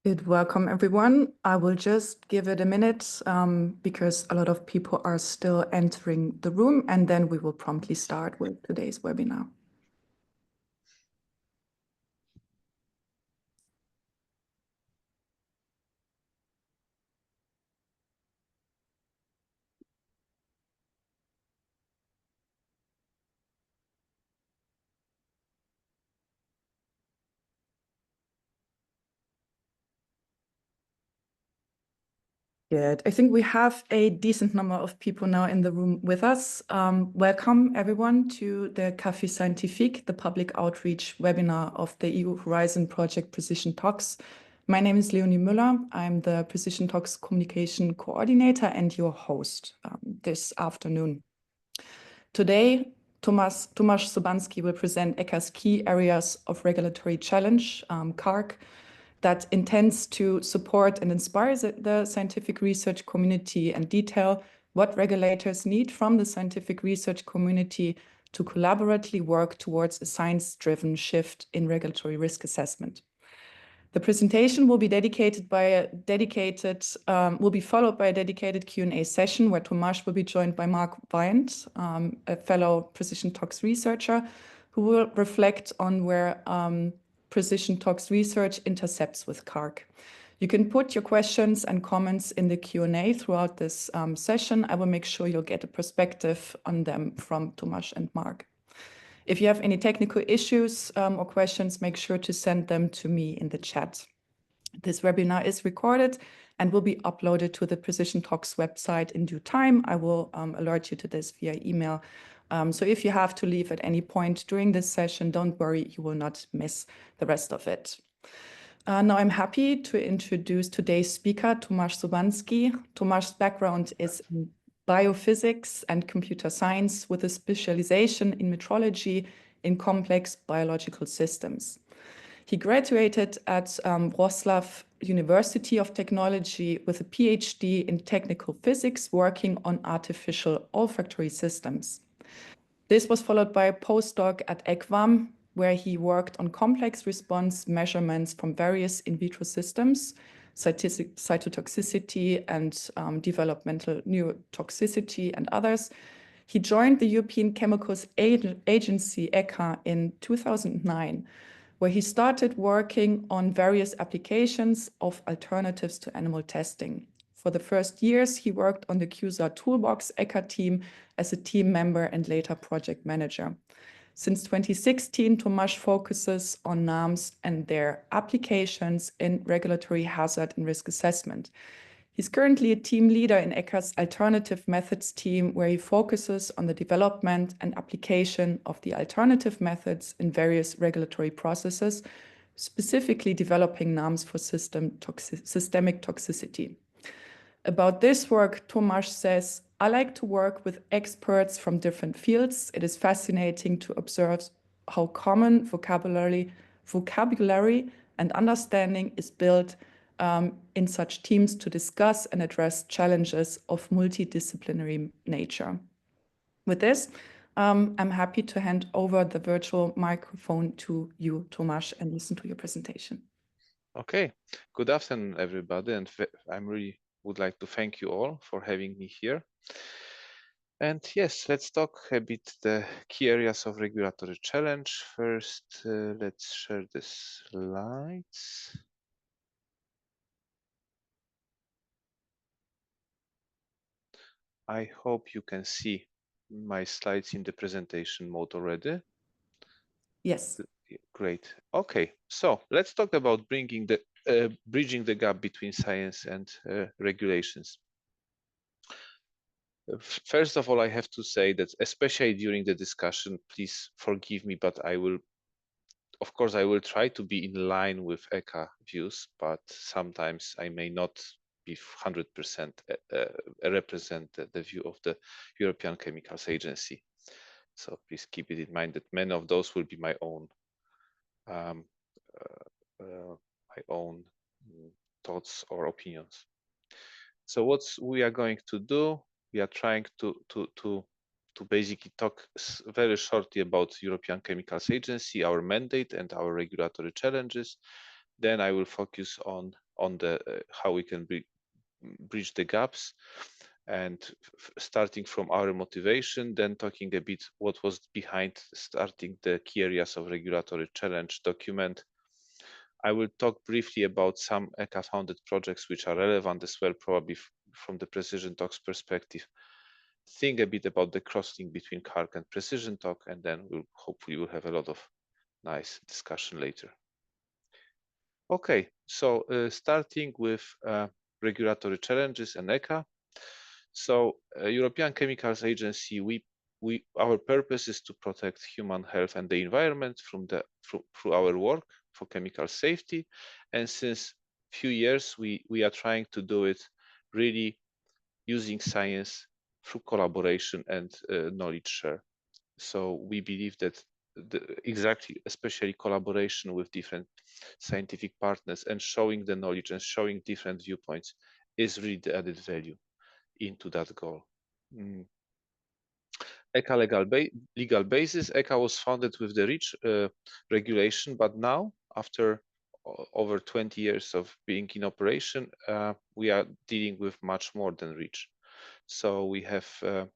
Good. Welcome, everyone. I will just give it a minute because a lot of people are still entering the room, and then we will promptly start with today's webinar. Good. I think we have a decent number of people now in the room with us. Welcome, everyone, to the Café Scientifique, the public outreach webinar of the EU Horizon Project PrecisionTox. My name is Leonie Müller. I'm the PrecisionTox communication coordinator and your host this afternoon. Today, TOMASZ SOBANSKI will present ECHA's key areas of regulatory challenge, KARC, that intends to support and inspire the scientific research community and detail what regulators need from the scientific research community to collaboratively work towards a science-driven shift in regulatory risk assessment. The presentation will be followed by a dedicated Q&A session where TOMASZ will be joined by Mark Wyant, a fellow PrecisionTox researcher, who will reflect on where PrecisionTox research intercepts with KARC. You can put your questions and comments in the Q&A throughout this session. I will make sure you'll get a perspective on them from TOMASZ and Mark. If you have any technical issues or questions, make sure to send them to me in the chat. This webinar is recorded and will be uploaded to the PrecisionTox website in due time. I will alert you to this via email. So if you have to leave at any point during this session, don't worry, you will not miss the rest of it. Now I'm happy to introduce today's speaker, TOMASZ SOBANSKI. TOMASZ's background is in biophysics and computer science with a specialization in metrology in complex biological systems. He graduated at Wrocław University of Technology with a PhD in technical physics, working on artificial olfactory systems. This was followed by a postdoc at ECVAM, where he worked on complex response measurements from various in vitro systems, cytotoxicity and developmental neurotoxicity and others. He joined the European Chemicals Agency, ECHA, in 2009, where he started working on various applications of alternatives to animal testing. For the first years, he worked on the QSAR Toolbox ECHA team as a team member and later project manager. Since 2016, TOMASZ focuses on NAMs and their applications in regulatory hazard and risk assessment. He's currently a team leader in ECHA's alternative methods team, where he focuses on the development and application of the alternative methods in various regulatory processes, specifically developing NAMs for systemic toxicity. About this work, TOMASZ says, "I like to work with experts from different fields. It is fascinating to observe how common vocabulary and understanding is built in such teams to discuss and address challenges of multidisciplinary nature." With this, I'm happy to hand over the virtual microphone to you, TOMASZ, and listen to your presentation. Okay, good afternoon, everybody, and I really would like to thank you all for having me here. And yes, let's talk a bit the key areas of regulatory challenge. First, let's share the slides. I hope you can see my slides in the presentation mode already. Yes. Great. Okay, so let's talk about bringing the bridging the gap between science and regulations. First of all, I have to say that, especially during the discussion, please forgive me, but I will, of course, I will try to be in line with ECHA views, but sometimes I may not be 100% represent the view of the European Chemicals Agency. So please keep it in mind that many of those will be my own thoughts or opinions. So what we are going to do, we are trying to basically talk very shortly about European Chemicals Agency, our mandate and our regulatory challenges. Then I will focus on on the how we can bridge the gaps, and starting from our motivation, then talking a bit what was behind starting the key areas of regulatory challenge document. I will talk briefly about some ECHA-founded projects which are relevant as well, probably from the PrecisionTox perspective. Think a bit about the crosslink between KARC and PrecisionTox, and then we'll have a lot of nice discussion later. Okay, so starting with regulatory challenges and ECHA. So European Chemicals Agency, our purpose is to protect human health and the environment through our work for chemical safety. And since few years, we are trying to do it really using science through collaboration and knowledge share. So we believe that especially collaboration with different scientific partners and showing the knowledge and showing different viewpoints is really the added value into that goal. ECHA legal basis. ECHA was founded with the REACH regulation, but now, after over 20 years of being in operation, we are dealing with much more than REACH. So we have a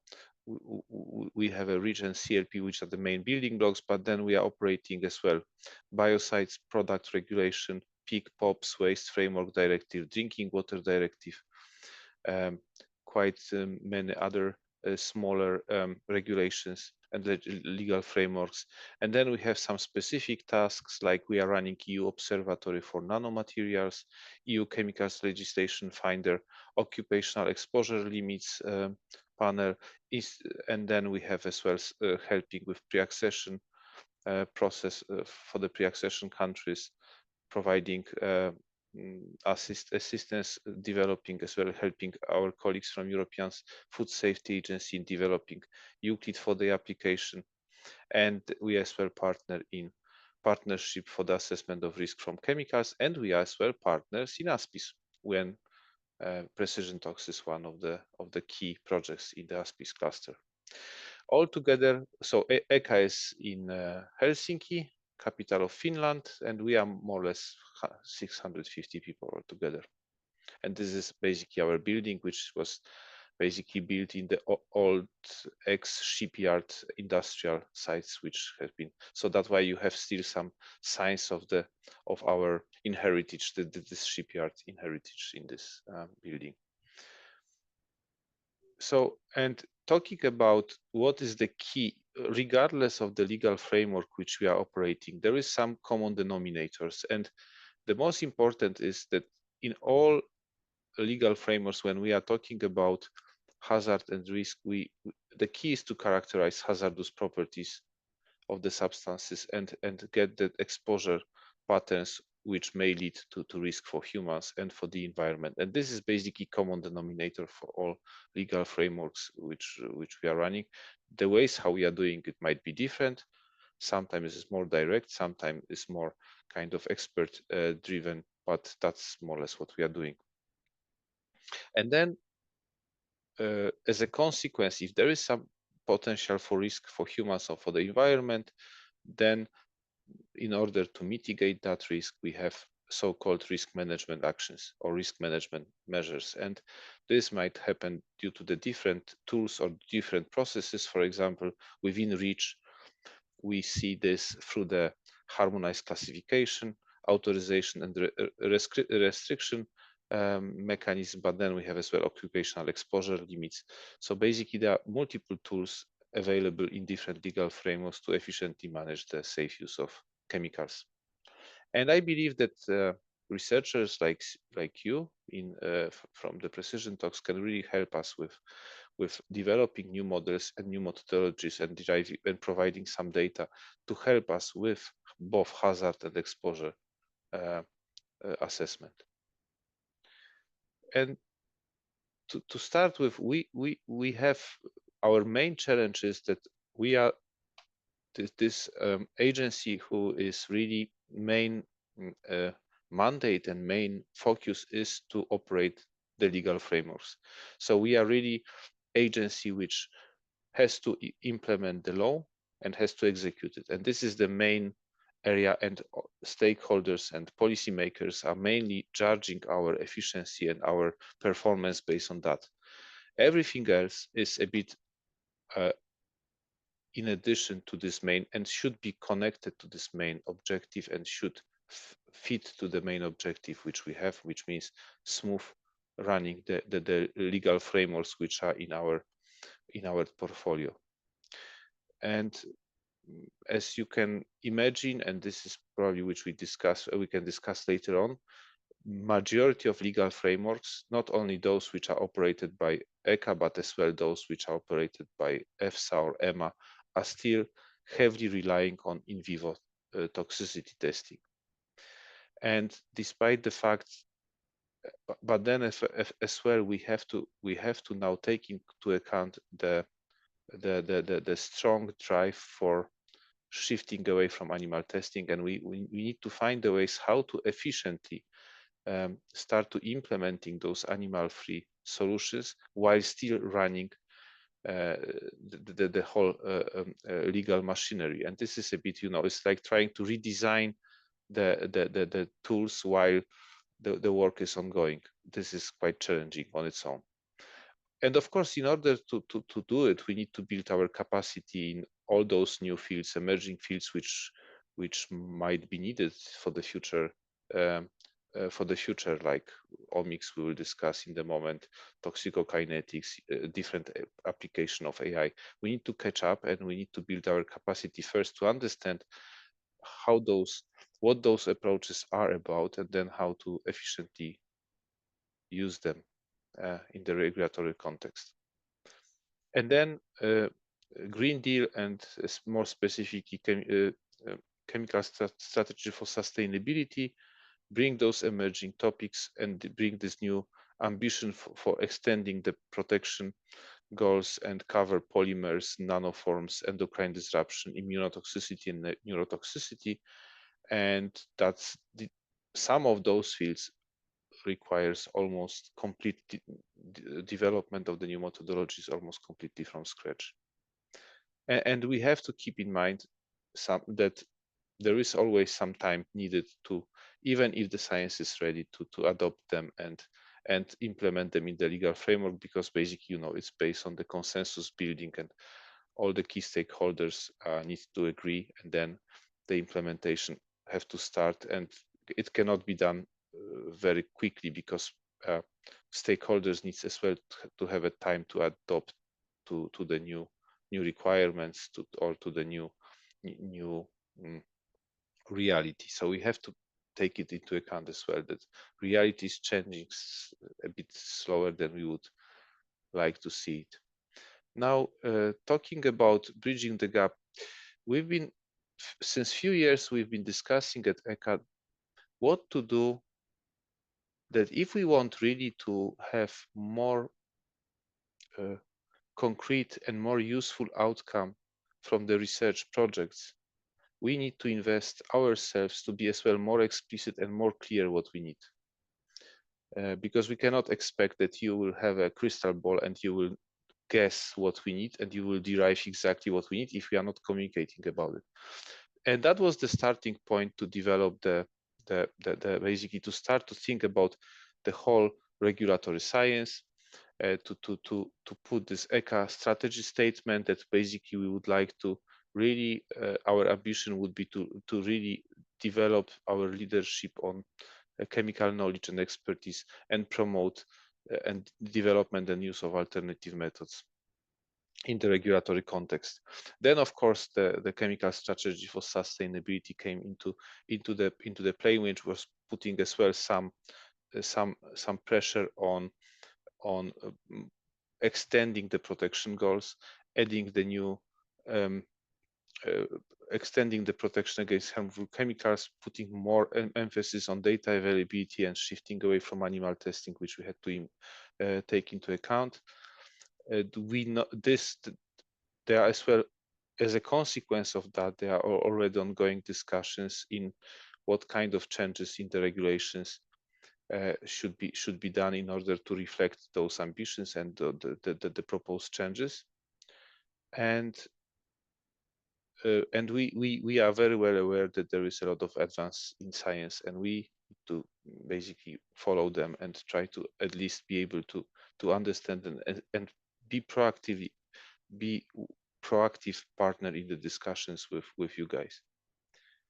REACH and CLP, which are the main building blocks, but then we are operating as well biocides product regulation, PEAK, POPs, Waste Framework Directive, Drinking Water Directive, quite many other smaller regulations and legal frameworks. And then we have some specific tasks, like we are running EU Observatory for Nanomaterials, EU Chemicals Legislation Finder, Occupational Exposure Limits panel, and then we have as well helping with pre-accession process for the pre-accession countries, providing assistance, developing as well, helping our colleagues from European Food Safety Agency in developing Euclid for the application. And we as well partner in partnership for the assessment of risk from chemicals, and we are as well partners in ASPIS when PrecisionTox is one of the key projects in the ASPIS cluster. Altogether, so ECHA is in Helsinki, capital of Finland, and we are more or less 650 people altogether. And this is basically our building, which was basically built in the old ex-shipyard industrial sites, which have been. So that's why you have still some signs of our inheritage, this shipyard inheritage in this building. So, and talking about what is the key, regardless of the legal framework which we are operating, there is some common denominators. And the most important is that in all legal frameworks, when we are talking about hazard and risk, the key is to characterize hazardous properties of the substances and get the exposure patterns which may lead to risk for humans and for the environment. And this is basically common denominator for all legal frameworks which we are running. The ways how we are doing it might be different. Sometimes it's more direct, sometimes it's more kind of expert driven, but that's more or less what we are doing. And then as a consequence, if there is some potential for risk for humans or for the environment, then in order to mitigate that risk, we have so-called risk management actions or risk management measures. And this might happen due to the different tools or different processes. For example, within REACH, we see this through the harmonized classification, authorization, and restriction mechanism, but then we have as well occupational exposure limits. So basically, there are multiple tools available in different legal frameworks to efficiently manage the safe use of chemicals. And I believe that researchers like you from the PrecisionTox can really help us with developing new models and new methodologies and providing some data to help us with both hazard and exposure assessment. And to start with, we have our main challenge is that we are this agency who is really main mandate and main focus is to operate the legal frameworks. So we are really agency which has to implement the law and has to execute it. And this is the main area, and stakeholders and policymakers are mainly judging our efficiency and our performance based on that. Everything else is a bit in addition to this main and should be connected to this main objective and should fit to the main objective which we have, which means smooth running the legal frameworks which are in our portfolio. And as you can imagine, and this is probably which we can discuss later on, majority of legal frameworks, not only those which are operated by ECHA, but as well those which are operated by EFSA or EMA, are still heavily relying on in vivo toxicity testing. And despite the fact, but then as well, we have to now take into account the strong drive for shifting away from animal testing, and we need to find the ways how to efficiently start to implementing those animal-free solutions while still running the whole legal machinery. And this is a bit, it's like trying to redesign the tools while the work is ongoing. This is quite challenging on its own. And of course, in order to do it, we need to build our capacity in all those new fields, emerging fields, which might be needed for the future. Like omics, we will discuss in the moment, toxicokinetics, different application of AI. We need to catch up, and we need to build our capacity first to understand what those approaches are about, and then how to efficiently use them in the regulatory context. And then Green Deal, and more specifically chemical strategy for sustainability, bring those emerging topics and bring this new ambition for extending the protection goals and cover polymers, nanoforms, endocrine disruption, immunotoxicity, and neurotoxicity. And that's some of those fields requires almost complete development of the new methodologies almost completely from scratch. And we have to keep in mind that there is always some time needed to, even if the science is ready, to adopt them and implement them in the legal framework, because basically, it's based on the consensus building, and all the key stakeholders need to agree, and then the implementation have to start, and it cannot be done very quickly, because stakeholders needs as well to have a time to adopt to the new requirements or to the new reality. So we have to take it into account as well, that reality is changing a bit slower than we would like to see it. Now, talking about bridging the gap, since few years we've been discussing at ECHA what to do, that if we want really to have more concrete and more useful outcome from the research projects, we need to invest ourselves to be as well more explicit and more clear what we need. Because we cannot expect that you will have a crystal ball and you will guess what we need and you will derive exactly what we need if we are not communicating about it. And that was the starting point to develop basically to start to think about the whole regulatory science, to put this ECHA strategy statement that basically we would like to really, our ambition would be to really develop our leadership on chemical knowledge and expertise, and promote and development and use of alternative methods in the regulatory context. Then, of course, the chemical strategy for sustainability came into the play, which was putting as well some pressure on extending the protection goals, adding the new extending the protection against harmful chemicals, putting more emphasis on data availability, and shifting away from animal testing, which we had to take into account. We know this. There are as well, as a consequence of that, there are already ongoing discussions in what kind of changes in the regulations should be done in order to reflect those ambitions and the proposed changes. And and we are very well aware that there is a lot of advance in science, and we need to basically follow them and try to at least be able to understand and be proactive partner in the discussions with you guys.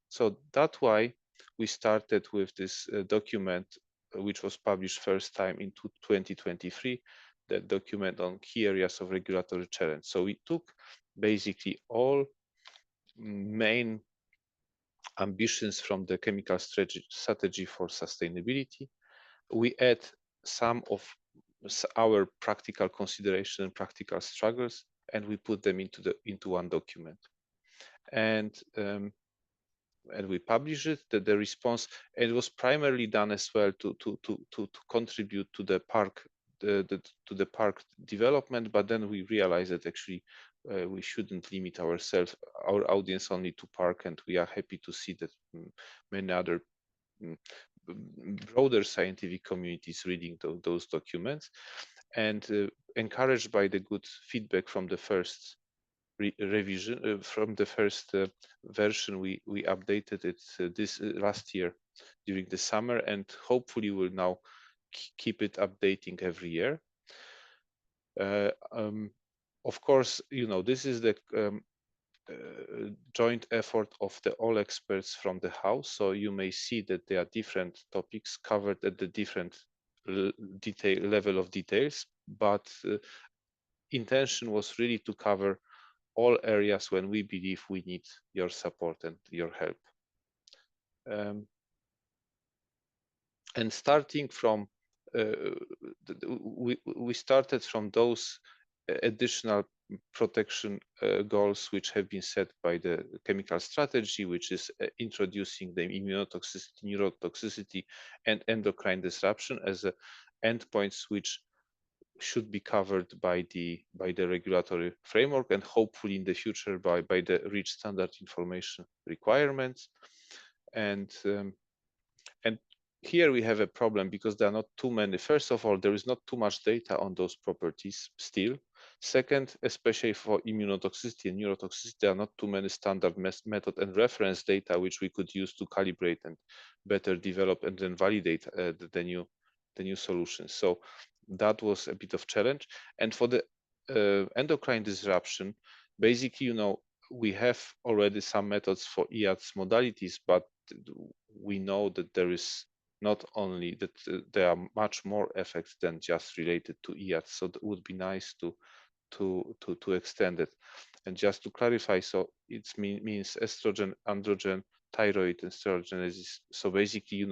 So that's why we started with this document, which was published first time in 2023, that document on key areas of regulatory challenge. So we took basically all main ambitions from the chemical strategy for sustainability. We add some of our practical consideration and practical struggles, and we put them into one document. And we publish it. The response, and it was primarily done as well to contribute to the park to the park development. But then we realized that actually we shouldn't limit our audience only to park, and we are happy to see that many other broader scientific communities reading those documents, and encouraged by the good feedback from the first revision, from the first version. We updated it this last year during the summer, and hopefully will now keep it updating every year. Of course, this is the joint effort of all experts from the house, so you may see that there are different topics covered at the different level of details, but intention was really to cover all areas when we believe we need your support and your help. And starting from, we started from those additional protection goals which have been set by the chemical strategy, which is introducing the immunotoxicity, neurotoxicity, and endocrine disruption as endpoints which should be covered by the regulatory framework, and hopefully in the future by the REACH standard information requirements. And here we have a problem because there are not too many. First of all, there is not too much data on those properties still. Second, especially for immunotoxicity and neurotoxicity, there are not too many standard method and reference data which we could use to calibrate and better develop and then validate the new solutions. So that was a bit of challenge. And for the endocrine disruption, basically, we have already some methods for EADS modalities, but we know that there is not only that there are much more effects than just related to EADS. So it would be nice to extend it. And just to clarify, so it means estrogen, androgen, thyroid, and steroidogenesis. So basically,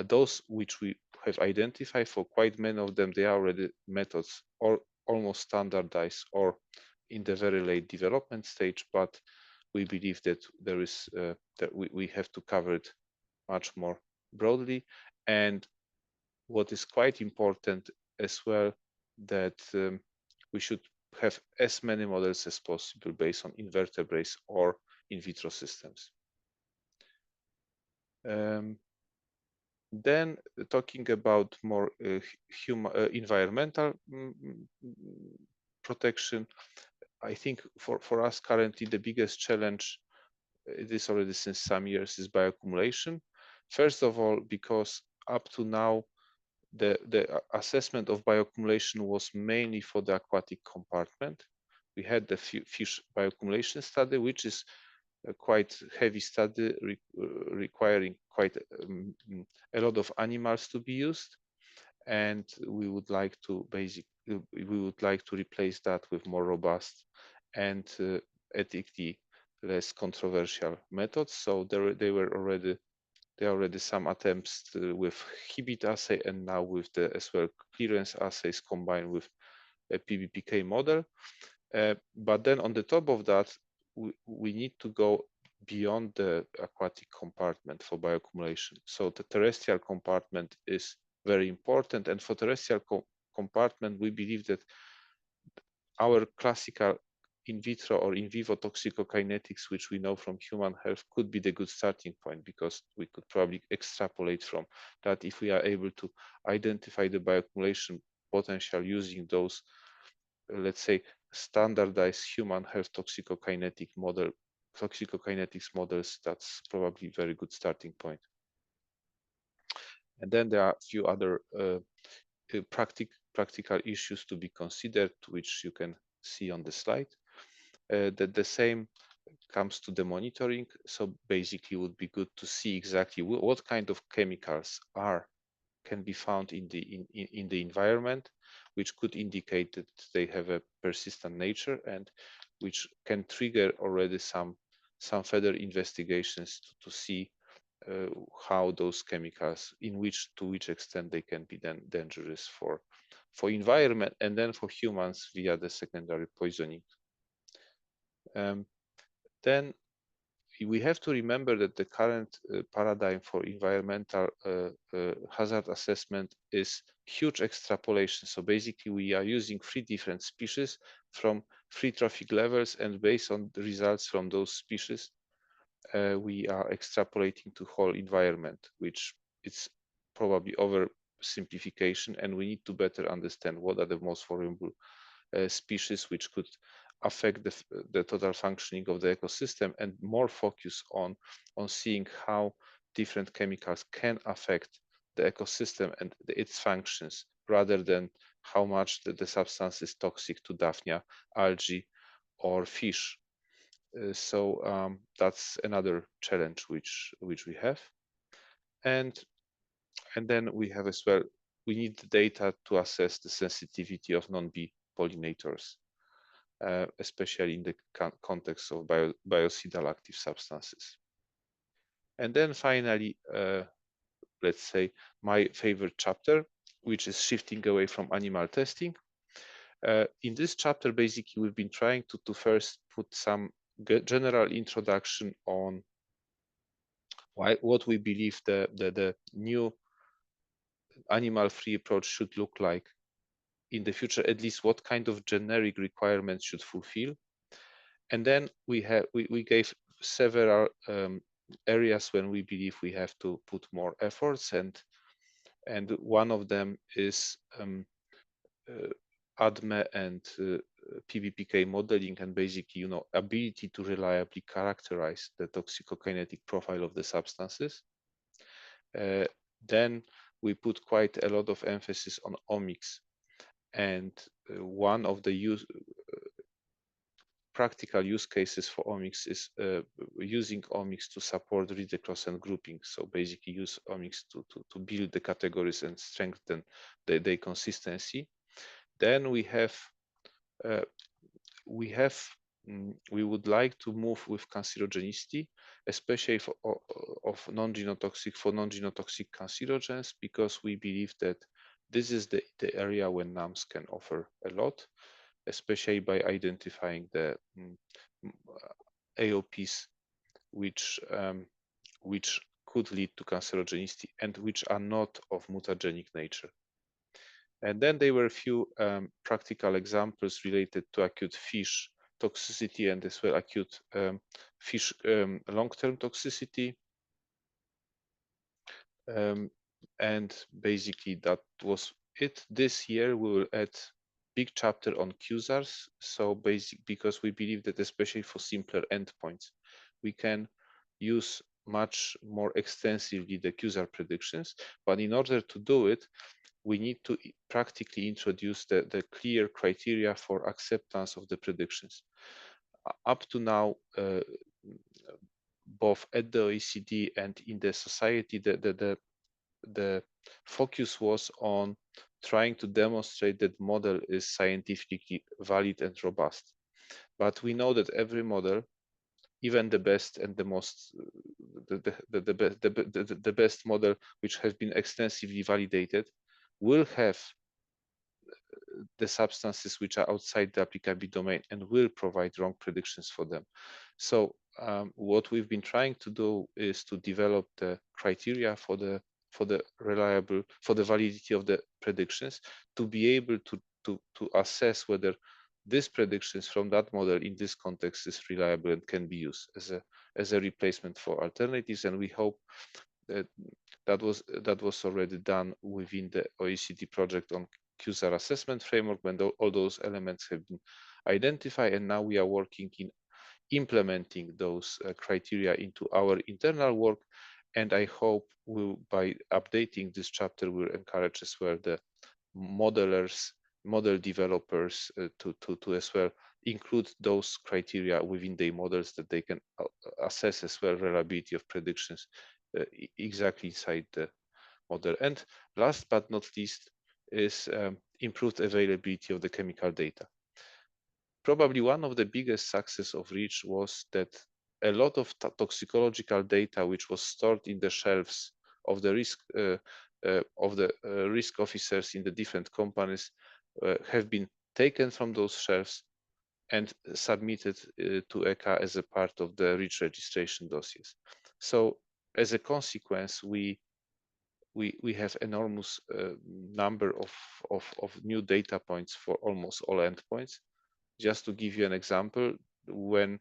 those which we have identified, for quite many of them, they are already methods or almost standardized or in the very late development stage. But we believe that there is that we have to cover it much more broadly. And what is quite important as well, that we should have as many models as possible based on invertebrates or in vitro systems. Then talking about more environmental protection, I think for us currently the biggest challenge, it is already since some years, is bioaccumulation. First of all, because up to now the assessment of bioaccumulation was mainly for the aquatic compartment. We had the fish bioaccumulation study, which is a quite heavy study requiring quite a lot of animals to be used, and we would like to replace that with more robust and ethically less controversial methods. So there are already some attempts with HIBIT assay, and now with the as well clearance assays combined with a PBPK model. But then on the top of that, we need to go beyond the aquatic compartment for bioaccumulation. So the terrestrial compartment is very important, and for terrestrial compartment, we believe that our classical in vitro or in vivo toxicokinetics, which we know from human health, could be the good starting point, because we could probably extrapolate from that if we are able to identify the bioaccumulation potential using those, let's say, standardized human health toxicokinetic model toxicokinetics models, that's probably a very good starting point. And then there are a few other practical issues to be considered, which you can see on the slide. That the same comes to the monitoring. So basically, it would be good to see exactly what kind of chemicals can be found in the environment, which could indicate that they have a persistent nature and which can trigger already some further investigations to see how those chemicals, to which extent they can be then dangerous for environment and then for humans via the secondary poisoning. Then we have to remember that the current paradigm for environmental hazard assessment is huge extrapolation. So basically, we are using 3 different species from 3 trophic levels, and based on the results from those species, we are extrapolating to whole environment, which it's probably oversimplification, and we need to better understand what are the most vulnerable species which could affect the total functioning of the ecosystem, and more focus on seeing how different chemicals can affect the ecosystem and its functions, rather than how much the substance is toxic to Daphnia, algae, or fish. So that's another challenge which we have, and then we have as well, we need the data to assess the sensitivity of non-bee pollinators, especially in the context of biocidal active substances. And then finally, let's say my favorite chapter, which is shifting away from animal testing. In this chapter, basically, we've been trying to first put some general introduction on what we believe the new animal-free approach should look like in the future, at least what kind of generic requirements should fulfill. And then we gave several areas when we believe we have to put more efforts, and one of them is ADME and PBPK modeling, and basically, ability to reliably characterize the toxicokinetic profile of the substances. Then we put quite a lot of emphasis on omics, and one of the practical use cases for omics is using omics to support read across and grouping. So basically use omics to build the categories and strengthen their consistency. Then we would like to move with cancerogenicity, especially of non-genotoxic cancerogens, because we believe that this is the area where NAMs can offer a lot, especially by identifying the AOPs which could lead to cancerogenicity and which are not of mutagenic nature. And then there were a few practical examples related to acute fish toxicity and as well acute fish long-term toxicity. And basically that was it. This year we will add big chapter on QSARs. So because we believe that especially for simpler endpoints, we can use much more extensively the QSAR predictions. But in order to do it, we need to practically introduce the clear criteria for acceptance of the predictions. Up to now, both at the OECD and in the society, the focus was on trying to demonstrate that model is scientifically valid and robust. But we know that every model, even the best and the most the best model which has been extensively validated, will have the substances which are outside the applicability domain and will provide wrong predictions for them. So what we've been trying to do is to develop the criteria for the validity of the predictions, to be able to assess whether these predictions from that model in this context is reliable and can be used as a replacement for alternatives. And we hope that was already done within the OECD project on QSAR assessment framework, when all those elements have been identified, and now we are working implementing those criteria into our internal work. And I hope by updating this chapter, we'll encourage as well the modelers, model developers to as well include those criteria within their models, that they can assess as well reliability of predictions exactly inside the model. And last but not least is improved availability of the chemical data. Probably one of the biggest success of REACH was that a lot of toxicological data which was stored in the shelves of the risk officers in the different companies have been taken from those shelves and submitted to ECHA as a part of the REACH registration dossiers. So as a consequence, we have enormous number of new data points for almost all endpoints. Just to give you an example, when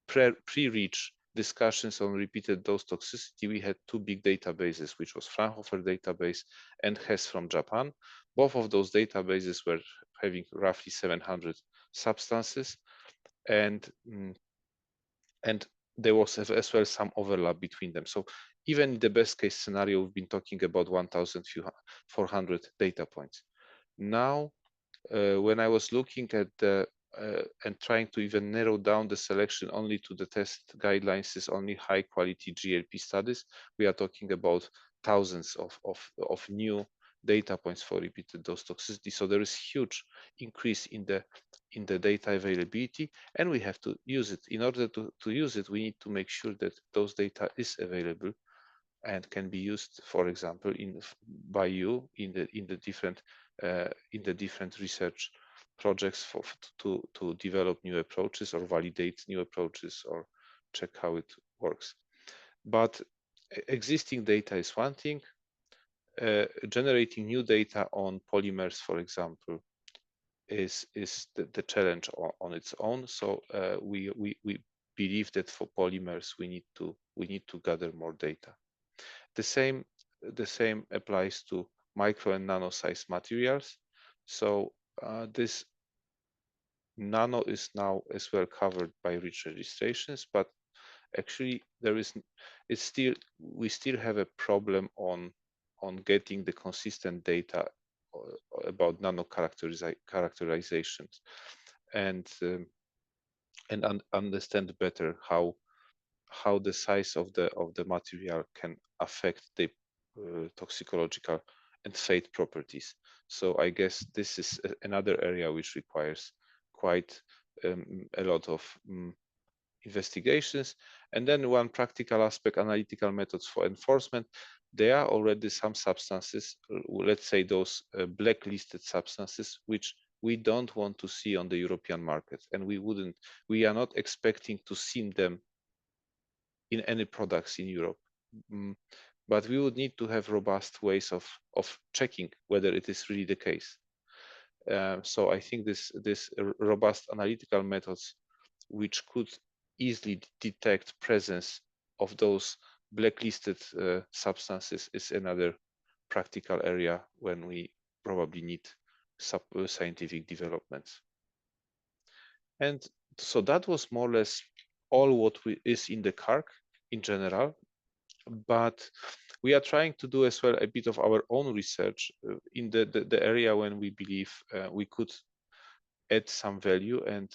pre-REACH discussions on repeated dose toxicity, we had two big databases, which was Fraunhofer database and HES from Japan. Both of those databases were having roughly 700 substances, and there was as well some overlap between them. So even in the best case scenario, we've been talking about 1,400 data points. Now, when I was looking at the and trying to even narrow down the selection only to the test guidelines, is only high quality GLP studies, we are talking about thousands of new data points for repeated dose toxicity. So there is huge increase in the data availability, and we have to use it. In order to use it, we need to make sure that those data is available and can be used, for example, by you in the different research projects to develop new approaches or validate new approaches or check how it works. But existing data is one thing. Generating new data on polymers, for example, is the challenge on its own. So we believe that for polymers we need to gather more data. The same applies to micro and nano size materials. So this nano is now as well covered by REACH registrations, but actually we still have a problem on getting the consistent data about nano characterizations and understand better how the size of the material can affect the toxicological and fate properties. So I guess this is another area which requires quite a lot of investigations. And then one practical aspect, analytical methods for enforcement. There are already some substances, let's say those blacklisted substances, which we don't want to see on the European market, and we are not expecting to see them in any products in Europe. But we would need to have robust ways of checking whether it is really the case. So I think this robust analytical methods, which could easily detect presence of those blacklisted substances, is another practical area when we probably need scientific developments. And so that was more or less all what is in the KARC in general, but we are trying to do as well a bit of our own research in the area when we believe we could add some value, and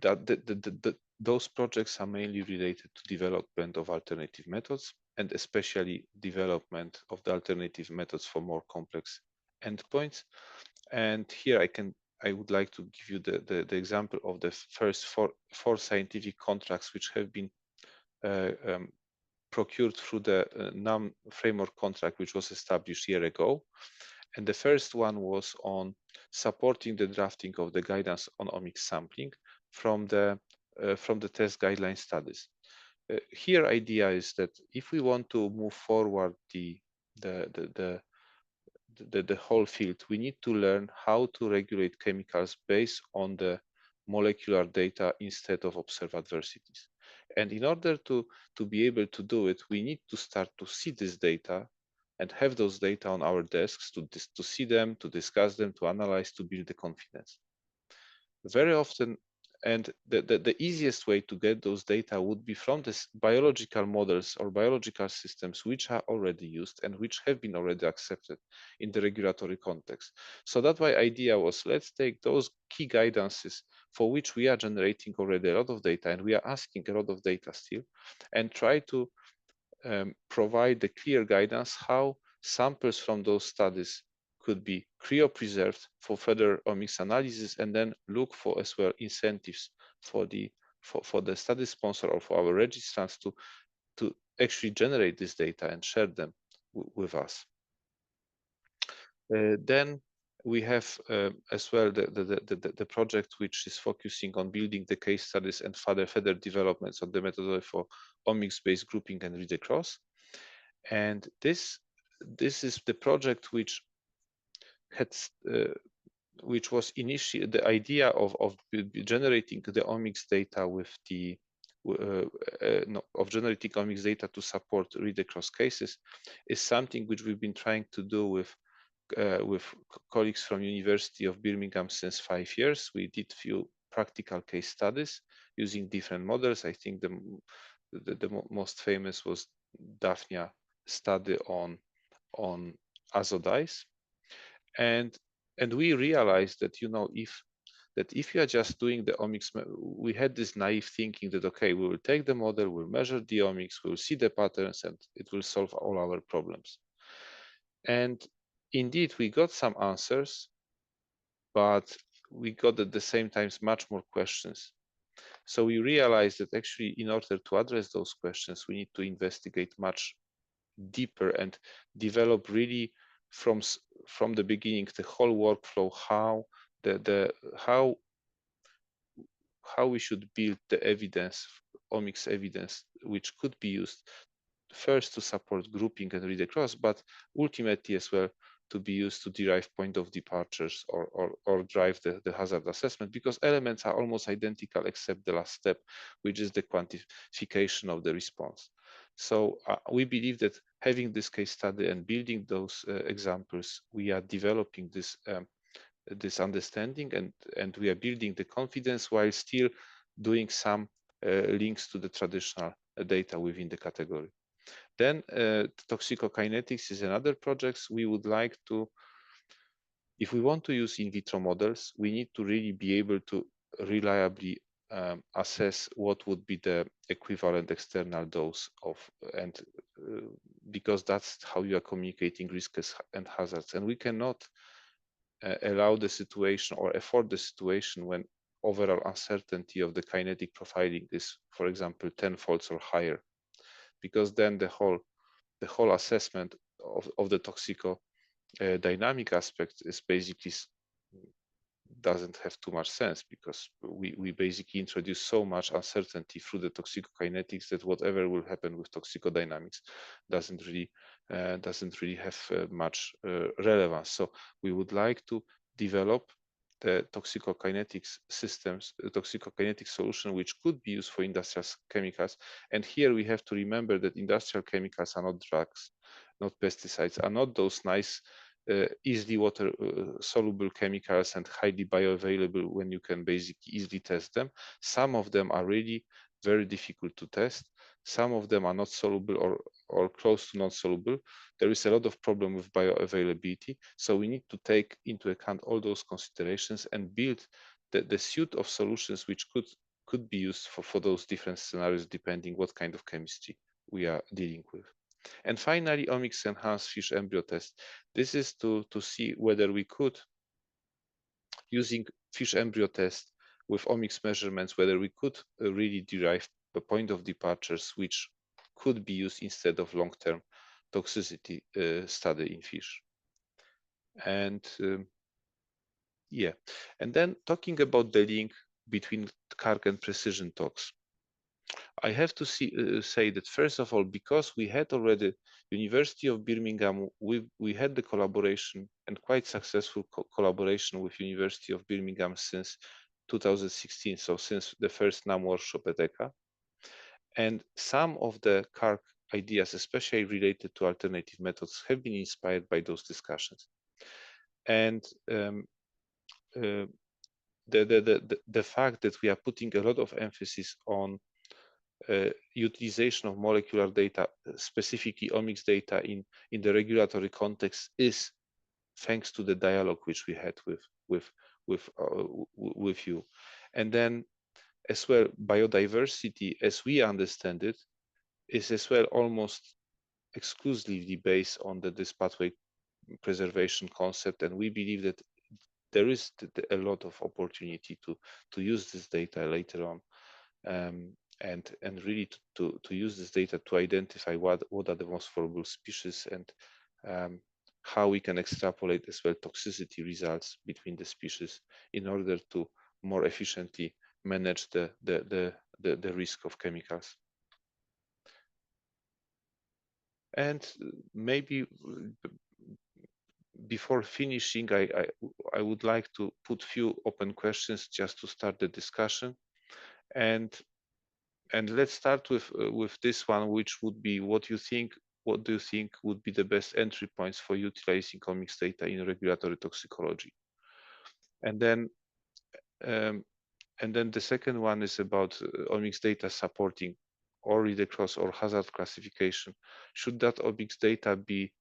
that those projects are mainly related to development of alternative methods, and especially development of the alternative methods for more complex endpoints. And here I would like to give you the example of the first four scientific contracts which have been procured through the NAM framework contract, which was established a year ago. And the first one was on supporting the drafting of the guidance on omics sampling from the test guideline studies. Here, idea is that if we want to move forward the whole field, we need to learn how to regulate chemicals based on the molecular data instead of observed adversities. And in order to be able to do it, we need to start to see this data and have those data on our desks to see them, to discuss them, to analyze, to build the confidence. very often, and the easiest way to get those data would be from this biological models or biological systems which are already used and which have been already accepted in the regulatory context. So that's why idea was, let's take those key guidances for which we are generating already a lot of data and we are asking a lot of data still, and try to provide the clear guidance how samples from those studies could be cryopreserved for further omics analysis, and then look for as well incentives for the study sponsor or for our registrants to actually generate this data and share them with us. Then we have as well the project which is focusing on building the case studies and further developments of the methodology for omics-based grouping and read across. And this is the project which was initially the idea of generating the omics data with the generating omics data to support read across cases is something which we've been trying to do with colleagues from University of Birmingham since 5 years. We did few practical case studies using different models. I think the most famous was Daphnia study on azodice, and we realized that if you are just doing the omics, we had this naive thinking that okay, we will take the model, we'll measure the omics, we'll see the patterns, and it will solve all our problems. And indeed, we got some answers, but we got at the same time much more questions. So we realized that actually, in order to address those questions, we need to investigate much deeper and develop really from the beginning the whole workflow, how we should build the evidence, omics evidence, which could be used first to support grouping and read across, but ultimately as well to be used to derive point of departures or drive the hazard assessment, because elements are almost identical except the last step, which is the quantification of the response. So we believe that having this case study and building those examples, we are developing this this understanding, and we are building the confidence while still doing some links to the traditional data within the category. Then toxicokinetics is another project. We would like to, if we want to use in vitro models, we need to really be able to reliably assess what would be the equivalent external dose of, and because that's how you are communicating risks and hazards. And we cannot allow the situation or afford the situation when overall uncertainty of the kinetic profiling is, for example, 10-fold or higher, because then the whole assessment of the toxicodynamic aspect is basically doesn't have too much sense, because we basically introduce so much uncertainty through the toxicokinetics that whatever will happen with toxicodynamics doesn't really have much relevance. So we would like to develop the toxicokinetics systems, the toxicokinetic solution, which could be used for industrial chemicals. And here we have to remember that industrial chemicals are not drugs, not pesticides, are not those nice easily water soluble chemicals and highly bioavailable when you can basically easily test them. Some of them are really very difficult to test. Some of them are not soluble or close to non-soluble. There is a lot of problem with bioavailability. So we need to take into account all those considerations and build the suite of solutions which could be used for those different scenarios, depending what kind of chemistry we are dealing with. And finally, omics enhanced fish embryo test. This is to see whether we could, using fish embryo test with omics measurements, whether we could really derive a point of departures which could be used instead of long-term toxicity study in fish. And yeah, and then talking about the link between KARC and PrecisionTox. I have to say that first of all, because we had already University of Birmingham, we had the collaboration and quite successful collaboration with University of Birmingham since 2016, so since the first NAM workshop at ECA. And some of the KARC ideas, especially related to alternative methods, have been inspired by those discussions. And the fact that we are putting a lot of emphasis on utilization of molecular data, specifically omics data in the regulatory context, is thanks to the dialogue which we had with you. And then as well, biodiversity, as we understand it, is as well almost exclusively based on this pathway preservation concept, and we believe that there is a lot of opportunity to use this data later on, and really to use this data to identify what are the most vulnerable species, and how we can extrapolate as well toxicity results between the species in order to more efficiently manage the risk of chemicals. And maybe before finishing, I would like to put few open questions just to start the discussion. And let's start with this one, which would be what do you think would be the best entry points for utilizing omics data in regulatory toxicology? And then the second one is about omics data supporting or read across or hazard classification. Should that omics data be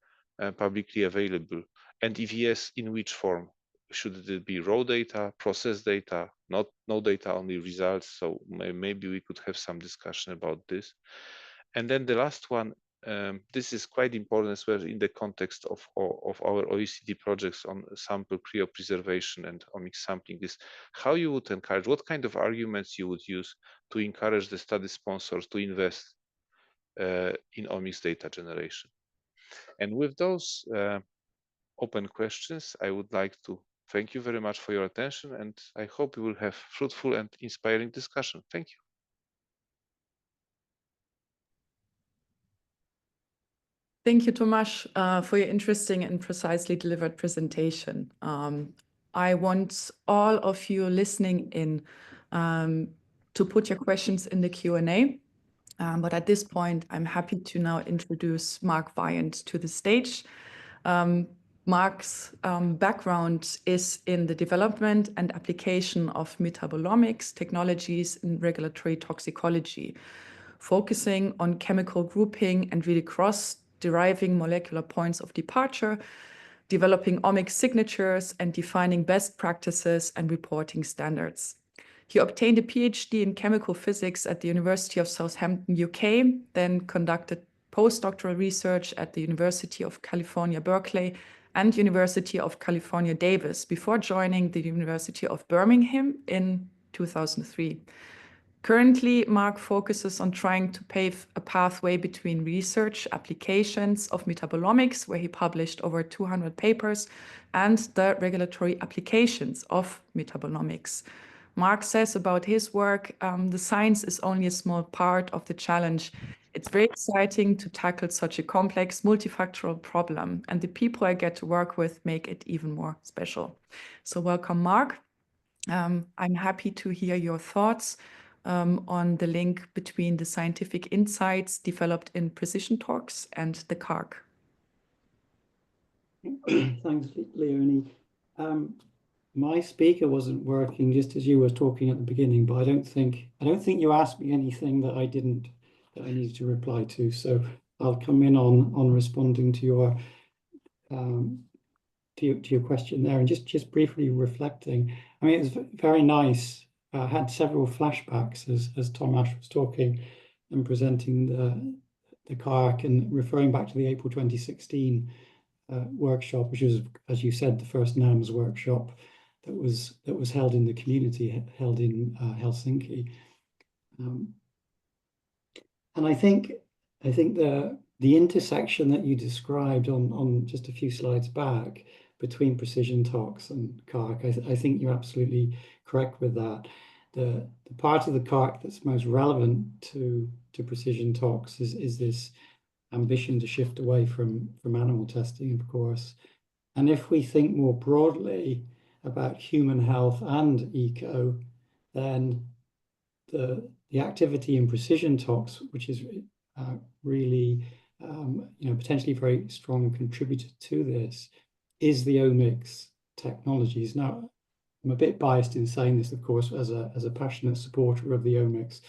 publicly available? And if yes, in which form? Should it be raw data, processed data, no data, only results? So maybe we could have some discussion about this. And then the last one, this is quite important as well in the context of our OECD projects on sample cryopreservation and omics sampling, is how you would encourage, what kind of arguments you would use to encourage the study sponsors to invest in omics data generation. And with those open questions, I would like to thank you very much for your attention, and I hope we will have fruitful and inspiring discussion. Thank you. Thank you, TOMASZ, for your interesting and precisely delivered presentation. I want all of you listening in to put your questions in the Q&A. But at this point, I'm happy to now introduce Mark Wyant to the stage. Mark's background is in the development and application of metabolomics technologies in regulatory toxicology, focusing on chemical grouping and really cross-deriving molecular points of departure, developing omics signatures, and defining best practices and reporting standards. He obtained a PhD in chemical physics at the University of Southampton, UK, then conducted postdoctoral research at the University of California, Berkeley, and University of California, Davis, before joining the University of Birmingham in 2003. Currently, Mark focuses on trying to pave a pathway between research applications of metabolomics, where he published over 200 papers, and the regulatory applications of metabolomics. Mark says about his work, the science is only a small part of the challenge. It's very exciting to tackle such a complex multifactorial problem, and the people I get to work with make it even more special. So welcome, Mark. I'm happy to hear your thoughts on the link between the scientific insights developed in PrecisionTox and the KARC. Thanks, Leonie. My speaker wasn't working just as you were talking at the beginning, but I don't think you asked me anything that I needed to reply to. So I'll come in on responding to your question there, and just briefly reflecting. I mean, it's very nice. I had several flashbacks as TOMASZ was talking and presenting the KARC and referring back to the April 2016 workshop, which was, as you said, the first NAMS workshop that was held in the community, held in Helsinki. And I think the intersection that you described on just a few slides back between PrecisionTox and KARC, I think you're absolutely correct with that. The part of the KARC that's most relevant to PrecisionTox is this ambition to shift away from animal testing, of course. And if we think more broadly about human health and eco, then the activity in PrecisionTox, which is really potentially a very strong contributor to this, is the omics technologies. Now, I'm a bit biased in saying this, of course, as a passionate supporter of the omics,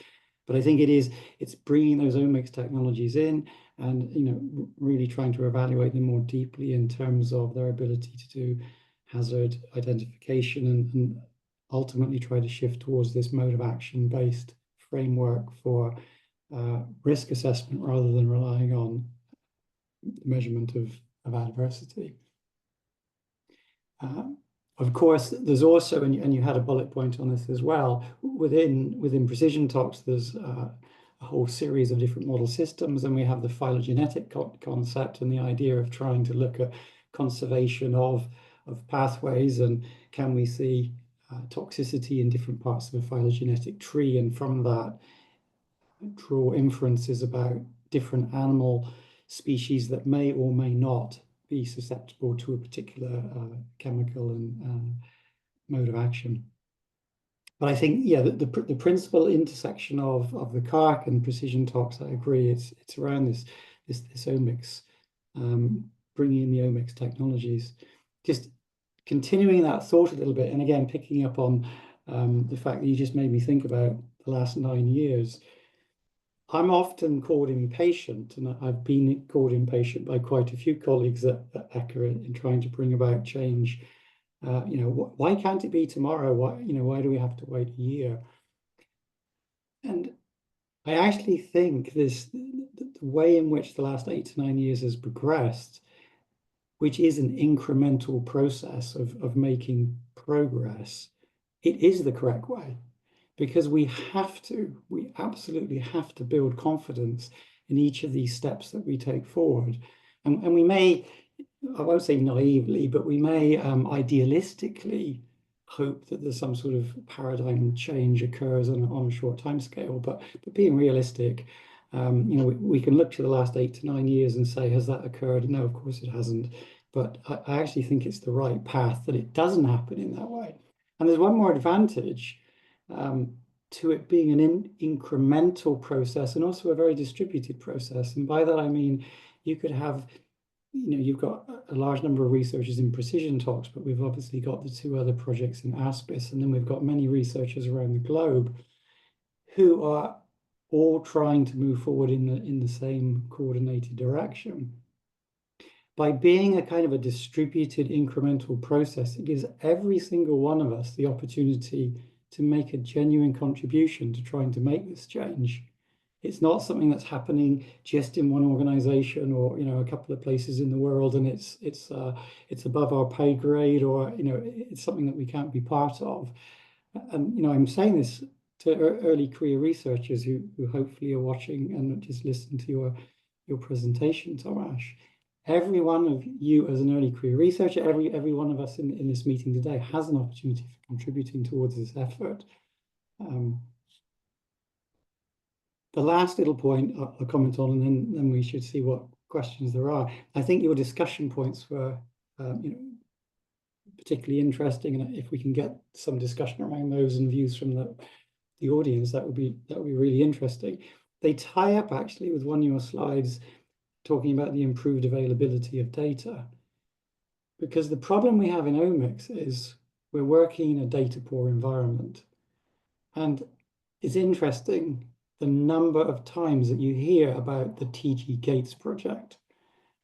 but I think it's bringing those omics technologies in and, you know, really trying to evaluate them more deeply in terms of their ability to do hazard identification and ultimately try to shift towards this mode of action based framework for risk assessment rather than relying on the measurement of adversity. Of course, there's also, and you had a bullet point on this as well, within PrecisionTox, there's a whole series of different model systems, and we have the phylogenetic concept and the idea of trying to look at conservation of pathways, and can we see toxicity in different parts of a phylogenetic tree, and from that draw inferences about different animal species that may or may not be susceptible to a particular chemical and mode of action. But I think, yeah, the principal intersection of the KARC and PrecisionTox, I agree, it's around this omics, bringing in the omics technologies. Just continuing that thought a little bit, and again, picking up on the fact that you just made me think about the last 9 years. I'm often called impatient, and I've been called impatient by quite a few colleagues at ECHA in trying to bring about change. You know, why can't it be tomorrow? Why do we have to wait a year? And I actually think the way in which the last 8 to 9 years has progressed, which is an incremental process of making progress, it is the correct way. Because we absolutely have to build confidence in each of these steps that we take forward. And we may, I won't say naively, but we may idealistically hope that there's some sort of paradigm change occurs on a short time scale. But being realistic, you know, we can look to the last 8 to 9 years and say, has that occurred? No, of course it hasn't. But I actually think it's the right path that it doesn't happen in that way. And there's one more advantage to it being an incremental process and also a very distributed process. And by that, I mean, you could have, you know, you've got a large number of researchers in PrecisionTox, but we've obviously got the 2 other projects in ASPIS, and then we've got many researchers around the globe who are all trying to move forward in the same coordinated direction. By being a kind of a distributed incremental process, it gives every single one of us the opportunity to make a genuine contribution to trying to make this change. It's not something that's happening just in one organization or, you know, a couple of places in the world, and it's above our pay grade, or, you know, it's something that we can't be part of. And, you know, I'm saying this to early career researchers who hopefully are watching and just listen to your presentation, TOMASZ. Every one of you as an early career researcher, every one of us in this meeting today has an opportunity for contributing towards this effort. The last little point I'll comment on, and then we should see what questions there are. I think your discussion points were you know, particularly interesting, and if we can get some discussion around those and views from the audience, that would be really interesting. They tie up actually with one of your slides talking about the improved availability of data. Because the problem we have in omics is we're working in a data poor environment. And it's interesting the number of times that you hear about the TG Gates project.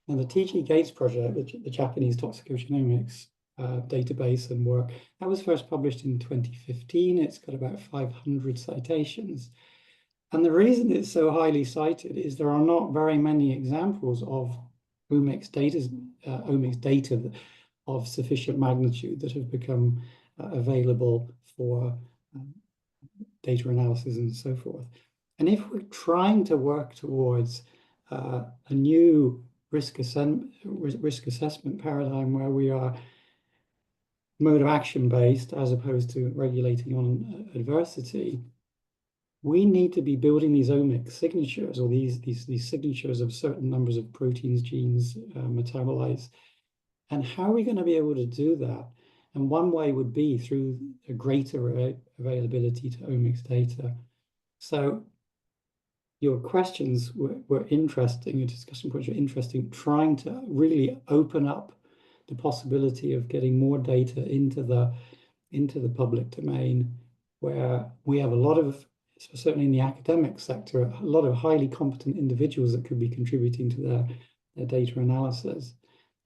Now, the TG Gates project, the Japanese toxicogenomics database and work, that was first published in 2015. It's got about 500 citations. And the reason it's so highly cited is there are not very many examples of omics data of sufficient magnitude that have become available for data analysis and so forth. And if we're trying to work towards a new risk assessment paradigm where we are mode of action based as opposed to regulating on adversity, we need to be building these omics signatures, or these signatures of certain numbers of proteins, genes, metabolites. And how are we going to be able to do that? And one way would be through a greater availability to omics data. So your questions were interesting, your discussion points were interesting, trying to really open up the possibility of getting more data into the into the public domain, where we have a lot of, certainly in the academic sector, a lot of highly competent individuals that could be contributing to their data analysis,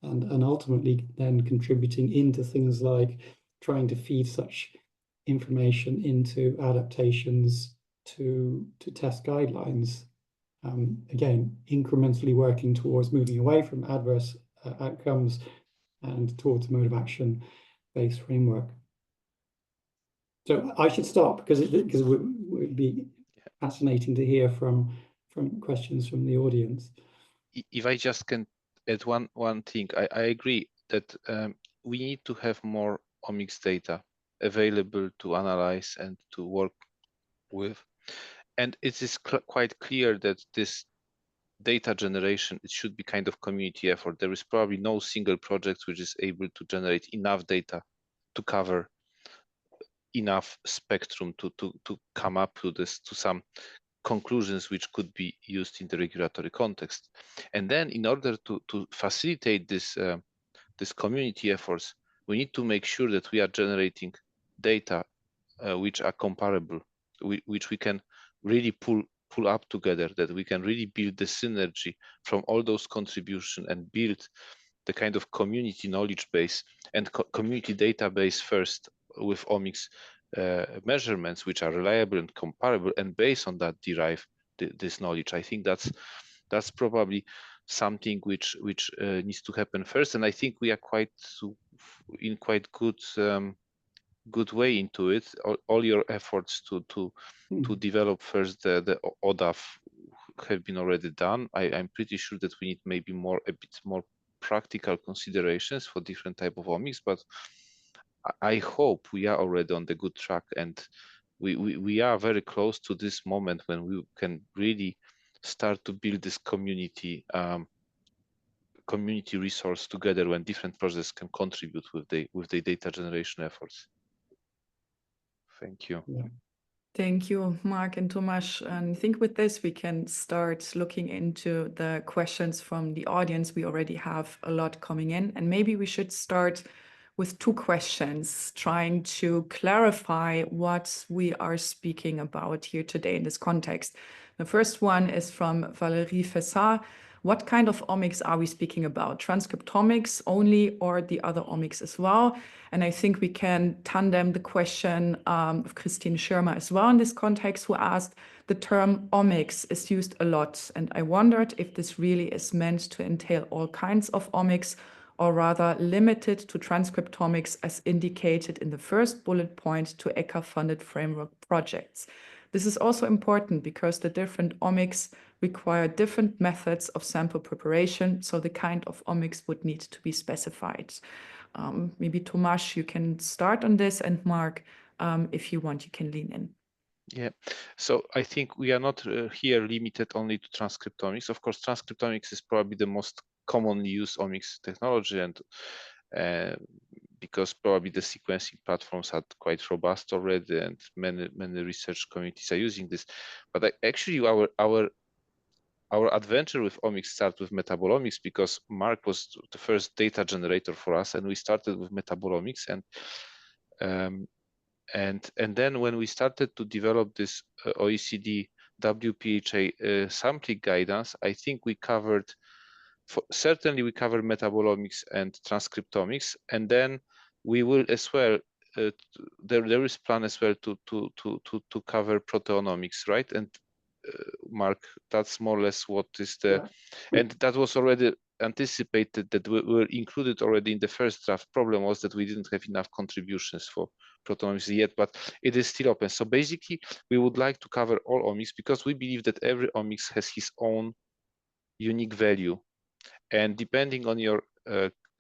and ultimately then contributing into things like trying to feed such information into adaptations to test guidelines. Again, incrementally working towards moving away from adverse outcomes and towards a mode of action-based framework. So I should stop because it would be fascinating to hear from questions from the audience. If I just can add one thing, I agree that we need to have more omics data available to analyze and to work with. And it is quite clear that this data generation, it should be kind of community effort. There is probably no single project which is able to generate enough data to cover enough spectrum to come up to some conclusions which could be used in the regulatory context. And then in order to facilitate this community efforts, we need to make sure that we are generating data which are comparable, which we can really pull up together, that we can really build the synergy from all those contributions and build the kind of community knowledge base and community database first with omics measurements which are reliable and comparable, and based on that derive this knowledge. I think that's probably something which needs to happen first, and I think we are quite good way into it. All your efforts to develop first the ODAF have been already done. I'm pretty sure that we need maybe a bit more practical considerations for different type of omics, but I hope we are already on the good track, and we are very close to this moment when we can really start to build this community resource together, when different projects can contribute with the data generation efforts. Thank you. Yeah. Thank you, Mark and Tomasz. And I think with this, we can start looking into the questions from the audience. We already have a lot coming in, and maybe we should start with two questions, trying to clarify what we are speaking about here today in this context. The first one is from Valérie Fessard. What kind of omics are we speaking about? Transcriptomics only, or the other omics as well? And I think we can tandem the question of Christine Schirmer as well in this context, who asked, the term omics is used a lot, and I wondered if this really is meant to entail all kinds of omics, or rather limited to transcriptomics as indicated in the first bullet point to ECHA-funded framework projects. This is also important because the different omics require different methods of sample preparation, so the kind of omics would need to be specified. Maybe Tomasz, you can start on this, and Mark, if you want, you can lean in. Yeah, so I think we are not here limited only to transcriptomics. Of course, transcriptomics is probably the most commonly used omics technology, and because probably the sequencing platforms are quite robust already, and many research communities are using this. But actually, our adventure with omics started with metabolomics, because Mark was the first data generator for us, and we started with metabolomics, and then when we started to develop this OECD WPHA sampling guidance, I think we covered. Certainly, we cover metabolomics and transcriptomics, and then we will as well. There is plan as well to cover proteomics, right? And Mark, that's more or less what is the, yeah. And that was already anticipated, that we were included already in the first draft. Problem was that we didn't have enough contributions for proteomics yet, but it is still open. So basically, we would like to cover all omics, because we believe that every omics has his own unique value. And depending on your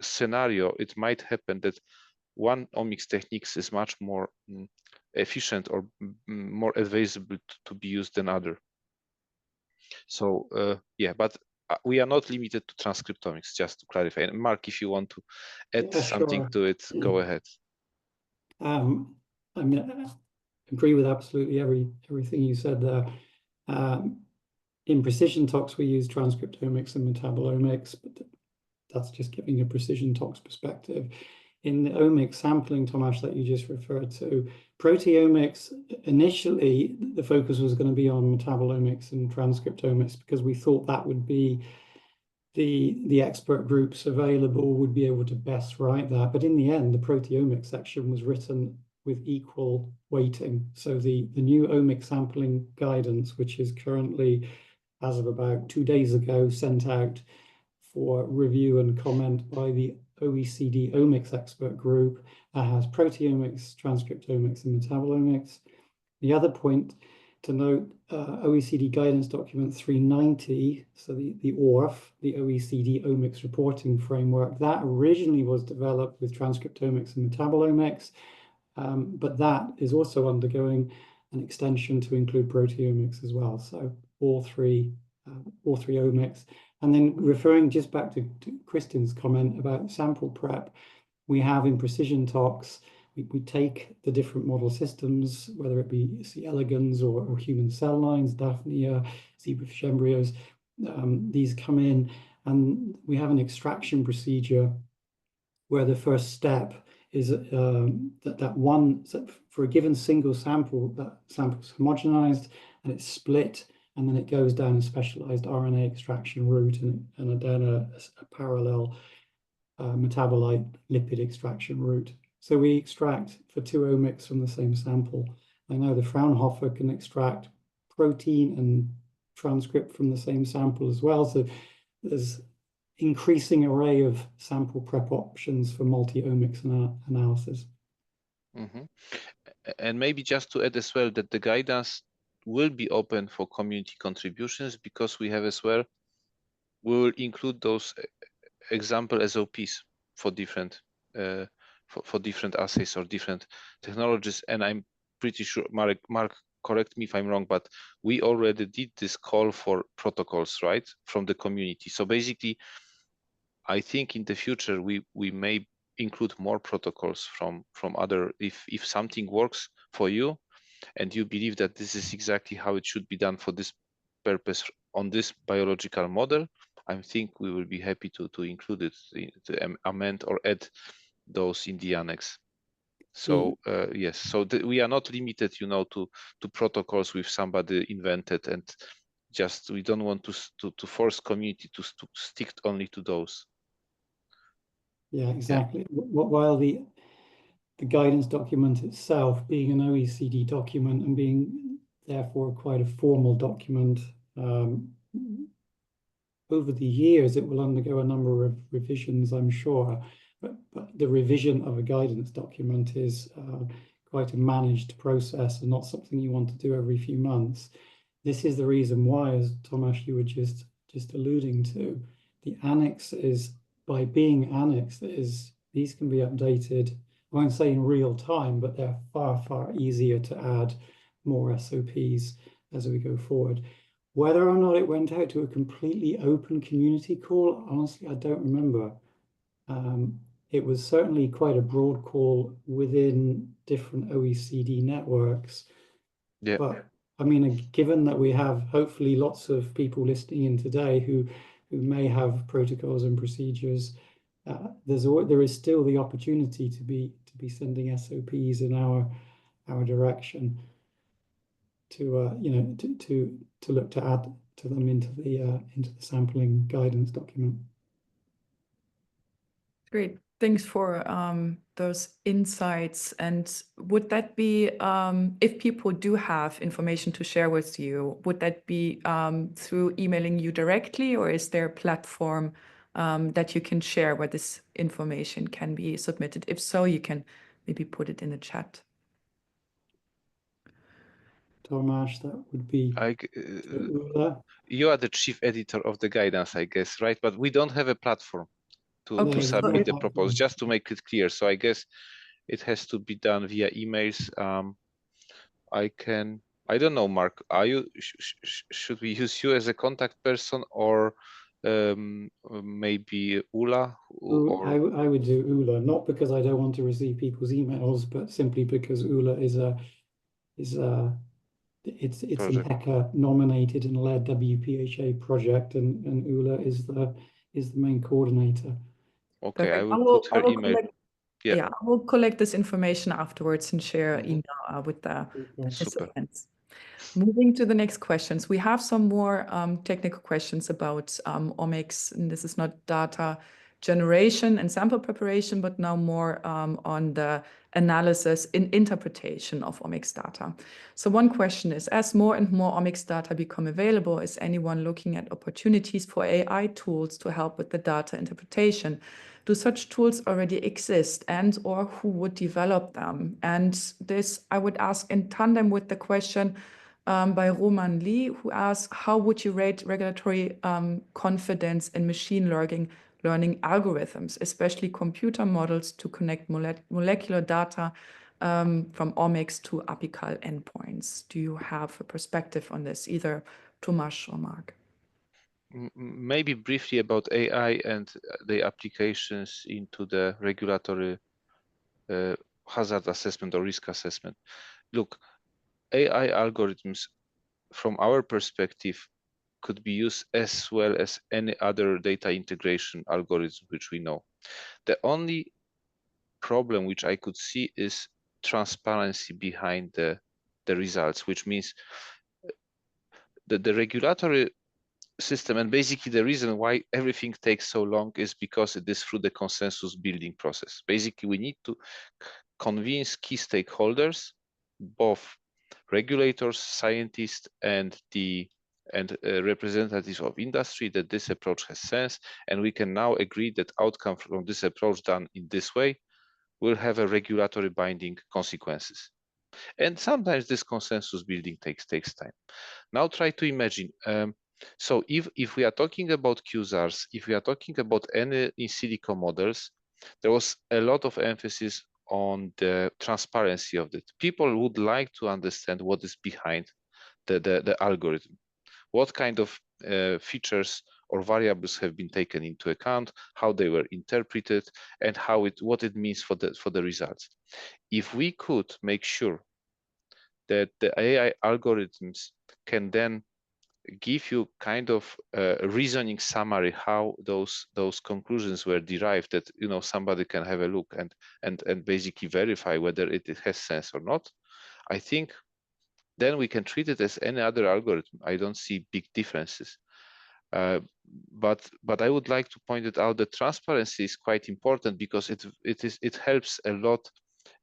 scenario, it might happen that one omics techniques is much more efficient or more advisable to be used than other. So yeah, but we are not limited to transcriptomics, just to clarify. And Mark, if you want to add something to it, go ahead. I mean, I agree with absolutely everything you said there. In PrecisionTox, we use transcriptomics and metabolomics, but that's just giving a PrecisionTox perspective. in the omics sampling, Tomasz, that you just referred to, proteomics, initially, the focus was going to be on metabolomics and transcriptomics because we thought that would be the expert groups available would be able to best write that. But in the end, the proteomics section was written with equal weighting. So the new omic sampling guidance, which is currently, as of about 2 days ago, sent out for review and comment by the OECD omics expert group, has proteomics, transcriptomics, and metabolomics. The other point to note, OECD guidance document 390, so the ORF, the OECD Omics Reporting Framework, that originally was developed with transcriptomics and metabolomics, but that is also undergoing an extension to include proteomics as well. So all three omics. And then referring just back to Kristin's comment about sample prep, we have in PrecisionTox, we take the different model systems, whether it be C. elegans or human cell lines, Daphnia, zebrafish embryos, these come in, and we have an extraction procedure where the first step is that one, for a given single sample, that sample's homogenized and it's split, and then it goes down a specialized RNA extraction route and then a parallel metabolite lipid extraction route. So we extract for 2 omics from the same sample. I know the Fraunhofer can extract protein and transcript from the same sample as well. So there's increasing array of sample prep options for multi-omics analysis. Mm-hmm. And maybe just to add as well that the guidance will be open for community contributions, because we have as well, we will include those example SOPs for different for different assays or different technologies. And I'm pretty sure, Mark, correct me if I'm wrong, but we already did this call for protocols, right, from the community. So basically, I think in the future we may include more protocols from other, if something works for you and you believe that this is exactly how it should be done for this purpose on this biological model, I think we will be happy to include it, to amend or add those in the annex. So yes, so we are not limited, to protocols with somebody invented, and just we don't want to force community to stick only to those. Yeah, exactly. Yeah. While the guidance document itself, being an OECD document and being therefore quite a formal document, over the years it will undergo a number of revisions, I'm sure. But the revision of a guidance document is quite a managed process and not something you want to do every few months. This is the reason why, as Tomasz, you were just alluding to, the annex is, by being annexed, these can be updated, I won't say in real time, but they're far, far easier to add more SOPs as we go forward. Whether or not it went out to a completely open community call, honestly, I don't remember. It was certainly quite a broad call within different OECD networks. Yeah. But I mean, given that we have hopefully lots of people listening in today who may have protocols and procedures, there is still the opportunity to be sending SOPs in our direction to look to add to them into the sampling guidance document. Great. Thanks for those insights. And would that be, if people do have information to share with you, would that be through emailing you directly, or is there a platform that you can share where this information can be submitted? If so, you can maybe put it in the chat. Tomasz, that would be you are the chief editor of the guidance, I guess, right? But we don't have a platform to submit the proposal, just to make it clear. So I guess it has to be done via emails. I don't know, Mark, are you, should we use you as a contact person, or maybe Ula? I would do Ula, not because I don't want to receive people's emails, but simply because Ula is it's an ECHA nominated and led WPHA project, and Ula is the main coordinator. Okay, perfect. I will put her email. Yeah, I will collect this information afterwards and share email with the participants. Moving to the next questions, we have some more technical questions about omics, and this is not data generation and sample preparation, but now more on the analysis and interpretation of omics data. So one question is, as more and more omics data become available, is anyone looking at opportunities for AI tools to help with the data interpretation? Do such tools already exist, and or who would develop them? And this I would ask in tandem with the question by Roman Lee, who asks, how would you rate regulatory confidence in machine learning algorithms, especially computer models to connect molecular data from omics to apical endpoints? Do you have a perspective on this, either TOMASZ or Mark? Maybe briefly about AI and the applications into the regulatory hazard assessment or risk assessment. Look, AI algorithms, from our perspective, could be used as well as any other data integration algorithm which we know. The only problem which I could see is transparency behind the results, which means the regulatory system, and basically the reason why everything takes so long is because it is through the consensus building process. Basically, we need to convince key stakeholders, both regulators, scientists, and representatives of industry, that this approach has sense, and we can now agree that outcome from this approach done in this way will have a regulatory binding consequences. And sometimes this consensus building takes time. Now try to imagine. So if we are talking about QSARs, if we are talking about any in silico models, there was a lot of emphasis on the transparency of it. People would like to understand what is behind the algorithm, what kind of features or variables have been taken into account, how they were interpreted, and what it means for the results. If we could make sure that the AI algorithms can then give you kind of a reasoning summary how those conclusions were derived, that somebody can have a look and basically verify whether it has sense or not, I think then we can treat it as any other algorithm. I don't see big differences. But I would like to point it out that transparency is quite important, because it helps a lot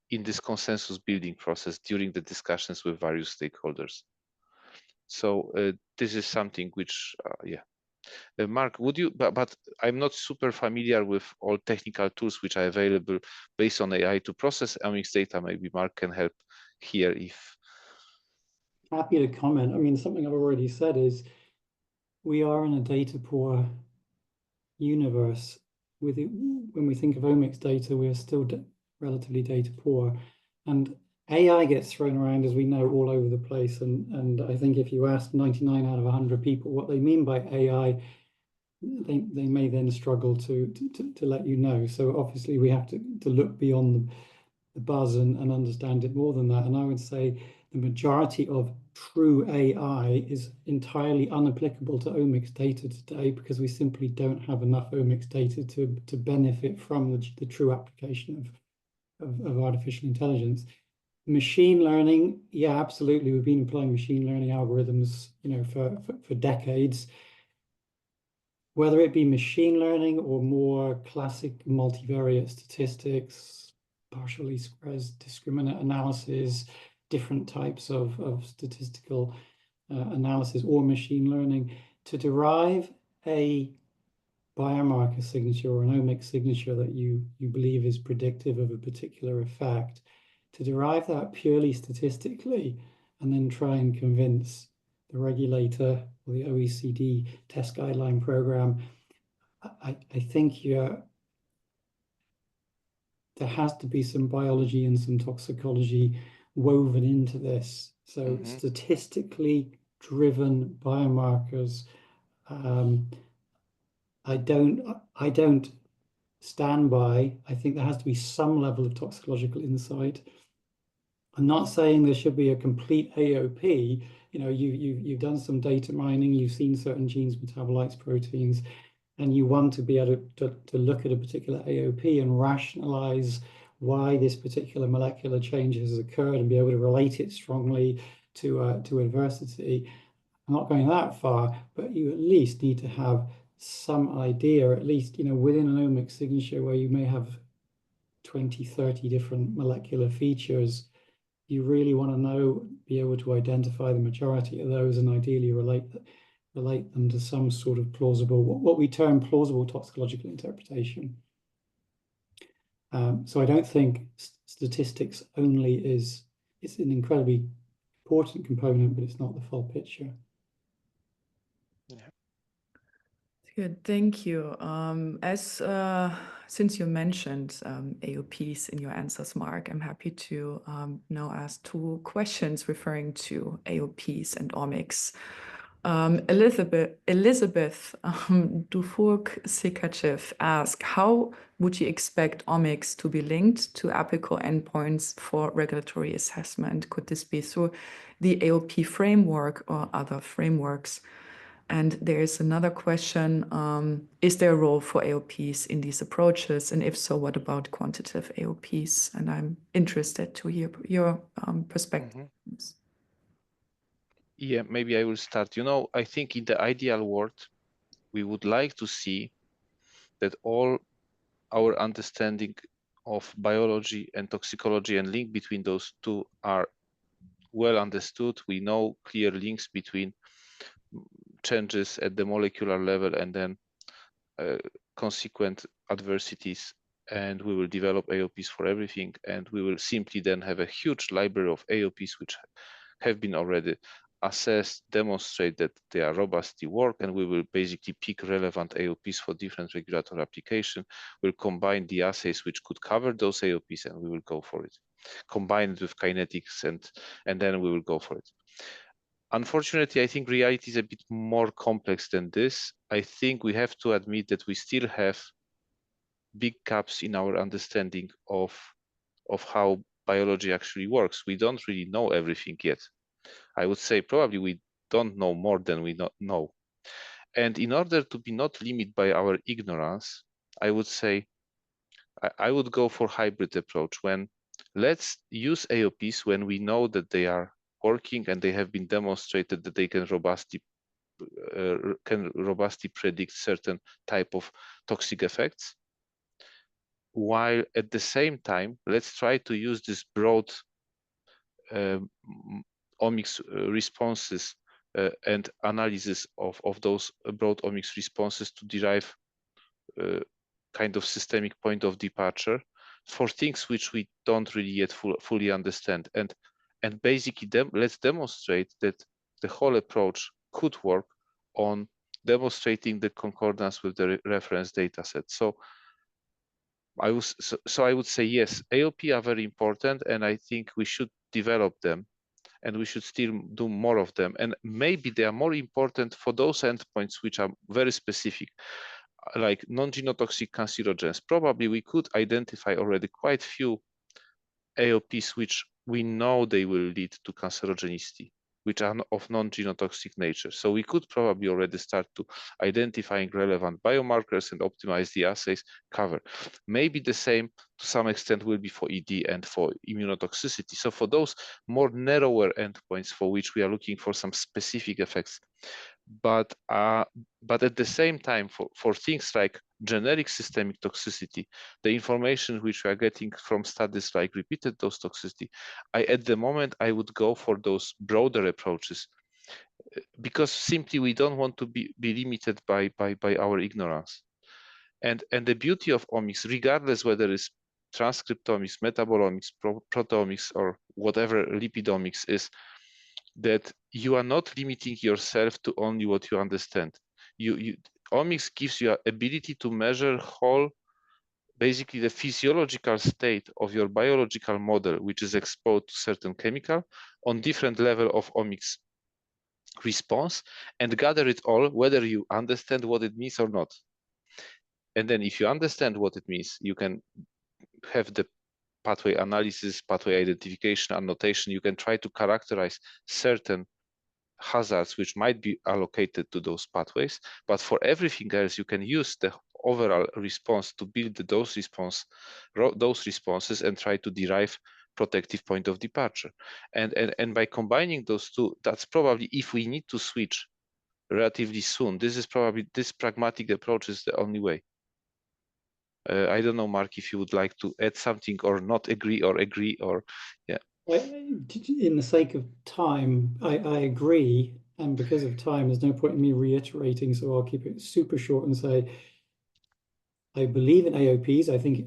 in this consensus building process during the discussions with various stakeholders. So this is something which, Mark, would you? But I'm not super familiar with all technical tools which are available based on AI to process omics data. Maybe Mark can help here if. Happy to comment. I mean, something I've already said is we are in a data poor universe. When we think of omics data, we're still relatively data poor, and AI gets thrown around, as we know, all over the place. And I think if you ask 99 out of 100 people what they mean by AI, they may then struggle to let you know. So obviously we have to look beyond the buzz and understand it more than that. And I would say the majority of true AI is entirely unapplicable to omics data today, because we simply don't have enough omics data to benefit from the true application of artificial intelligence. Machine learning, yeah, absolutely. We've been applying machine learning algorithms, for decades. Whether it be machine learning or more classic multivariate statistics, partial least squares, discriminant analysis, different types of statistical analysis, or machine learning, to derive a biomarker signature or an omics signature that you believe is predictive of a particular effect, to derive that purely statistically and then try and convince the regulator or the OECD test guideline program, I think there has to be some biology and some toxicology woven into this. So statistically driven biomarkers, I don't stand by. I think there has to be some level of toxicological insight. I'm not saying there should be a complete AOP. You've done some data mining, you've seen certain genes, metabolites, proteins, and you want to be able to look at a particular AOP and rationalize why this particular molecular change has occurred and be able to relate it strongly to adversity. I'm not going that far, but you at least need to have some idea, at least, within an omics signature where you may have 20, 30 different molecular features. You really want to know, be able to identify the majority of those and ideally relate them to some sort of plausible, what we term plausible toxicological interpretation. So I don't think statistics only it's an incredibly important component, but it's not the full picture. Yeah. Good, thank you. Since you mentioned AOPs in your answers, Mark, I'm happy to now ask two questions referring to AOPs and omics. Elizabeth Dufour-Sekachev asked, how would you expect omics to be linked to apical endpoints for regulatory assessment? Could this be through the AOP framework or other frameworks? And there's another question, is there a role for AOPs in these approaches? And if so, what about quantitative AOPs? And I'm interested to hear your perspective. Yeah, maybe I will start. I think in the ideal world, we would like to see that all our understanding of biology and toxicology and link between those two are well understood. We know clear links between changes at the molecular level and then consequent adversities, and we will develop AOPs for everything, and we will simply then have a huge library of AOPs which have been already assessed, demonstrate that they are robustly work, and we will basically pick relevant AOPs for different regulatory application. We'll combine the assays which could cover those AOPs, and we will go for it. Combine it with kinetics, and then we will go for it. Unfortunately, I think reality is a bit more complex than this. I think we have to admit that we still have big gaps in our understanding of how biology actually works. We don't really know everything yet. I would say probably we don't know more than we not know. And in order to be not limited by our ignorance, I would say I would go for hybrid approach. When let's use AOPs when we know that they are working and they have been demonstrated that they can robustly predict certain type of toxic effects, while at the same time let's try to use this broad omics responses and analysis of those broad omics responses to derive kind of systemic point of departure for things which we don't really yet fully understand. And basically let's demonstrate that the whole approach could work on demonstrating the concordance with the reference data set. So I would say yes, AOP are very important, and I think we should develop them, and we should still do more of them. And maybe they are more important for those endpoints which are very specific, like non-genotoxic cancerogens. Probably we could identify already quite few AOPs which we know they will lead to cancerogenicity, which are of non-genotoxic nature. So we could probably already start to identifying relevant biomarkers and optimize the assays cover. Maybe the same to some extent will be for ED and for immunotoxicity. So for those more narrower endpoints for which we are looking for some specific effects, but at the same time for things like generic systemic toxicity, the information which we are getting from studies like repeated dose toxicity, at the moment I would go for those broader approaches, because simply we don't want to be limited by our ignorance. And the beauty of omics, regardless whether it's transcriptomics, metabolomics, proteomics, or whatever lipidomics, is that you are not limiting yourself to only what you understand. Omics gives you an ability to measure whole, basically the physiological state of your biological model, which is exposed to certain chemical on different level of omics response, and gather it all, whether you understand what it means or not. And then if you understand what it means, you can have the pathway analysis, pathway identification, annotation. You can try to characterize certain hazards which might be allocated to those pathways, but for everything else you can use overall response to build those responses and try to derive protective point of departure. And by combining those two, that's probably, if we need to switch relatively soon, this pragmatic approach is the only way. I don't know, Mark, if you would like to add something or not agree, or yeah. In the sake of time, I agree. And because of time, there's no point in me reiterating, so I'll keep it super short and say, I believe in AOPs. I think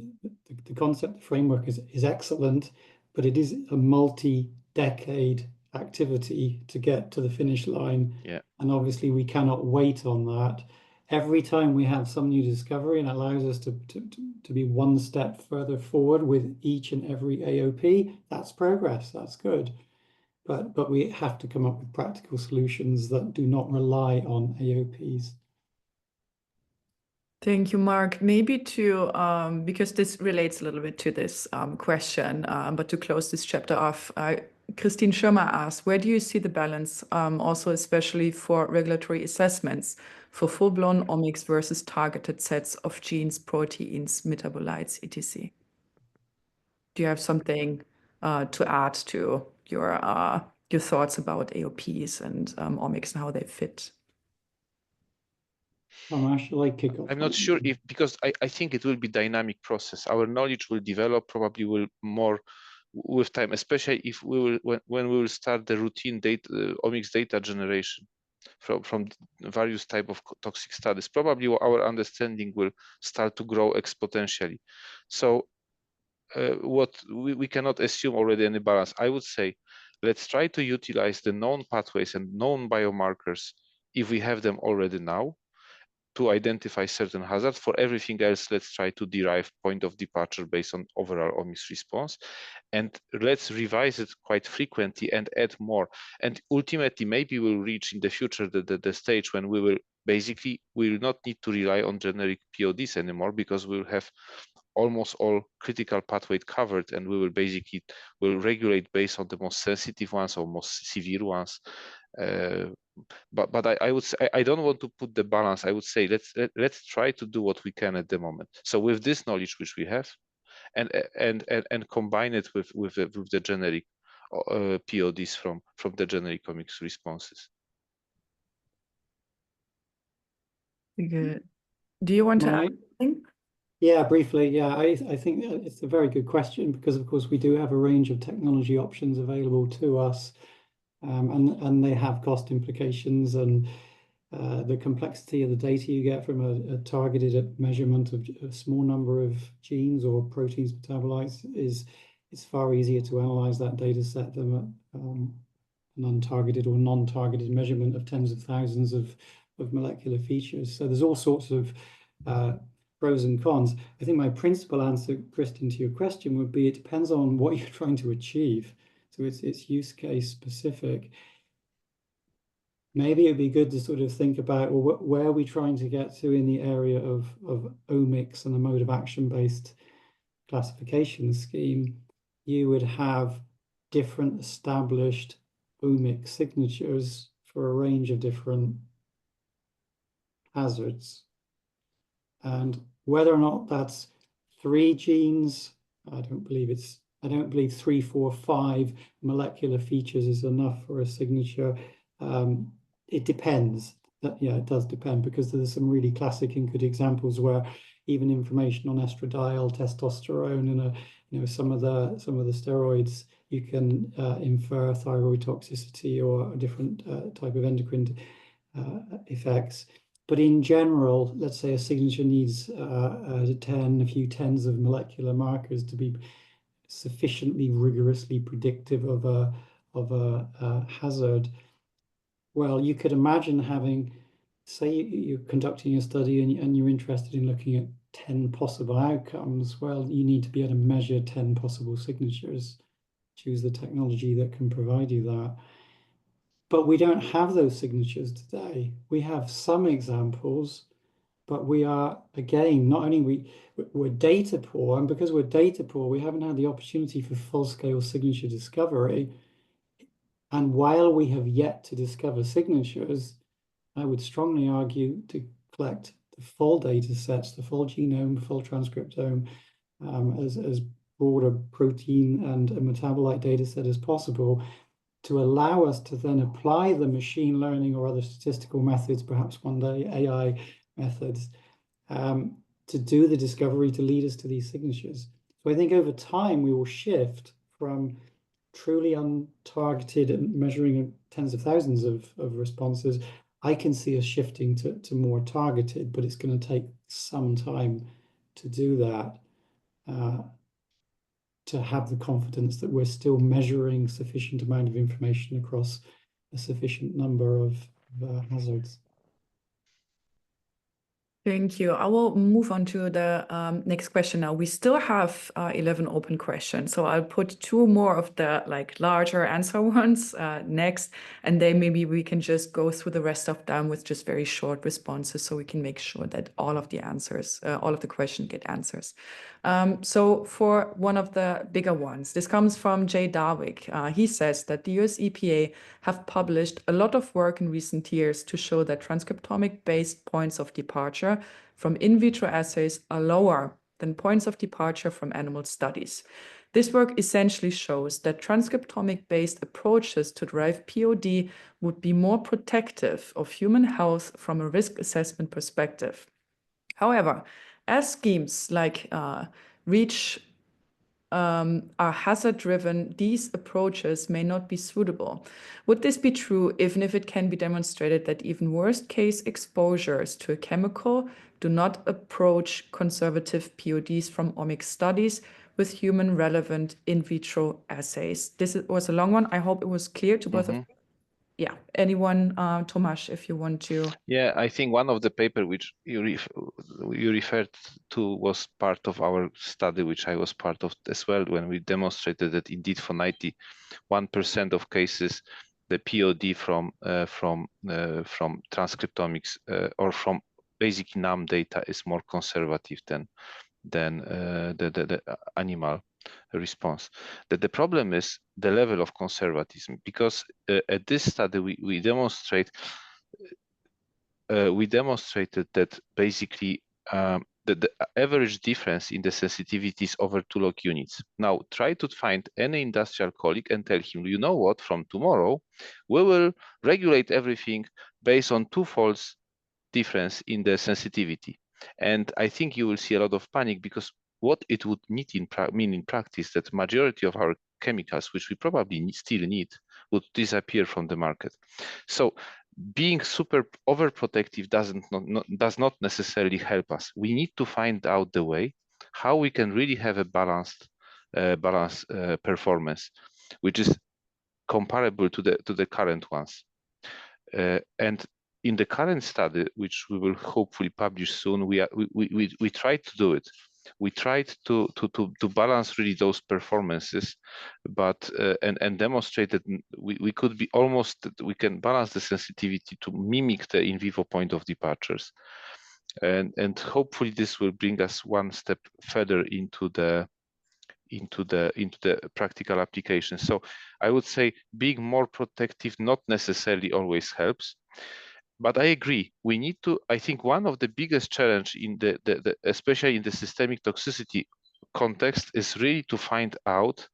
the concept, the framework is excellent, but it is a multi-decade activity to get to the finish line. Yeah. And obviously we cannot wait on that. Every time we have some new discovery, and it allows us to be one step further forward with each and every AOP, that's progress, that's good. But we have to come up with practical solutions that do not rely on AOPs. Thank you, Mark. Maybe to, because this relates a little bit to this question, but to close this chapter off, Christine Schirmer asked, where do you see the balance, also especially for regulatory assessments for full-blown omics versus targeted sets of genes, proteins, metabolites, etc.? Do you have something to add to your thoughts about AOPs and omics and how they fit? Tomasz, shall I kick off? I'm not sure if, because I think it will be dynamic process. Our knowledge will develop, probably will more with time, especially if we will, when we will start the routine data, omics data generation from various type of toxic studies. Probably our understanding will start to grow exponentially. So what we cannot assume already any balance. I would say, let's try to utilize the known pathways and known biomarkers if we have them already now, to identify certain hazards. For everything else, let's try to derive point of departure based on overall omics response. And let's revise it quite frequently and add more. And ultimately, maybe we'll reach in the future the stage when we will not need to rely on generic PODs anymore, because we'll have almost all critical pathway covered, and we will regulate based on the most sensitive ones or most severe ones. But I would say, I don't want to put the balance. I would say let's try to do what we can at the moment. So with this knowledge which we have, and combine it with the generic PODs from the generic omics responses. Good. Do you want to add anything? Yeah, briefly. Yeah, I think it's a very good question, because of course we do have a range of technology options available to us, and they have cost implications, and the complexity of the data you get from a targeted measurement of a small number of genes or proteins metabolites it's far easier to analyze that data set than an untargeted or non-targeted measurement of tens of thousands of molecular features. So there's all sorts of pros and cons. I think my principal answer, Kristen, to your question would be, it depends on what you're trying to achieve. So it's use case specific. Maybe it'd be good to sort of think about, well, where are we trying to get to in the area of omics and a mode of action based classification scheme. You would have different established omic signatures for a range of different hazards. And whether or not that's 3 genes, I don't believe 3, 4, 5 molecular features is enough for a signature. It depends. Yeah, it does depend, because there's some really classic and good examples where even information on estradiol, testosterone, and some of the steroids, you can infer thyroid toxicity or a different type of endocrine effects. But in general, let's say a signature needs a few tens of molecular markers to be sufficiently rigorously predictive of a hazard. Well, you could imagine having, say you're conducting a study and you're interested in looking at 10 possible outcomes. Well, you need to be able to measure 10 possible signatures. Choose the technology that can provide you that. But we don't have those signatures today. We have some examples, but we are, again, not only we're data poor, and because we're data poor, we haven't had the opportunity for full-scale signature discovery. And while we have yet to discover signatures, I would strongly argue to collect the full data sets, the full genome, full transcriptome, as broad a protein and a metabolite data set as possible, to allow us to then apply the machine learning or other statistical methods, perhaps one day AI methods, to do the discovery to lead us to these signatures. So I think over time we will shift from truly untargeted and measuring tens of thousands of responses. I can see us shifting to more targeted, but it's going to take some time to do that, to have the confidence that we're still measuring sufficient amount of information across a sufficient number of hazards. Thank you. I will move on to the next question now. We still have 11 open questions, so I'll put 2 more of the larger answer ones next, and then maybe we can just go through the rest of them with just very short responses, so we can make sure that all of the answers, all of the questions get answers. So for one of the bigger ones, this comes from Jay Darwick. He says that the US EPA have published a lot of work in recent years to show that transcriptomic-based points of departure from in vitro assays are lower than points of departure from animal studies. This work essentially shows that transcriptomic-based approaches to derive POD would be more protective of human health from a risk assessment perspective. However, as schemes like REACH are hazard-driven, these approaches may not be suitable. Would this be true even if it can be demonstrated that even worst-case exposures to a chemical do not approach conservative PODs from omics studies with human-relevant in vitro assays? This was a long one. I hope it was clear to both of you. Yeah, anyone, Tomasz, if you want to. Yeah, I think one of the paper which you referred to was part of our study, which I was part of as well, when we demonstrated that indeed for 91% of cases, the POD from transcriptomics or from basic NAM data is more conservative than the animal response. That the problem is the level of conservatism, because at this study we demonstrated that basically the average difference in the sensitivity is over 2 log units. Now try to find any industrial colleague and tell him, you know what, from tomorrow we will regulate everything based on 2-fold difference in the sensitivity. And I think you will see a lot of panic, because what it would mean in practice, that majority of our chemicals, which we probably still need, would disappear from the market. So being super overprotective does not necessarily help us. We need to find out the way how we can really have a balanced performance, which is comparable to the current ones. And in the current study, which we will hopefully publish soon, we tried to do it. We tried to balance really those performances, but and demonstrate that we could be we can balance the sensitivity to mimic the in vivo point of departures, and hopefully this will bring us one step further into the practical application. So I would say being more protective not necessarily always helps. But I agree, we need to, I think one of the biggest challenge in especially in the systemic toxicity context is really to find out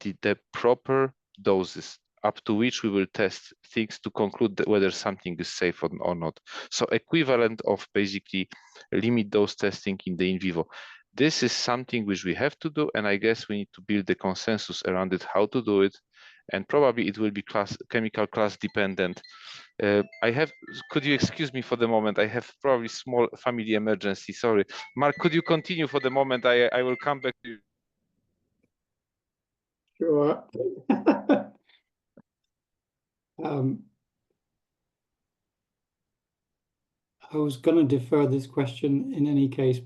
the proper doses up to which we will test things to conclude whether something is safe or not. So equivalent of basically limit dose testing in the in vivo. This is something which we have to do, and I guess we need to build the consensus around it, how to do it, and probably it will be chemical class dependent. Could you excuse me for the moment? I have probably small family emergency. Sorry. Mark, could you continue for the moment? I will come back to you. Sure. I was going to defer this question in any case,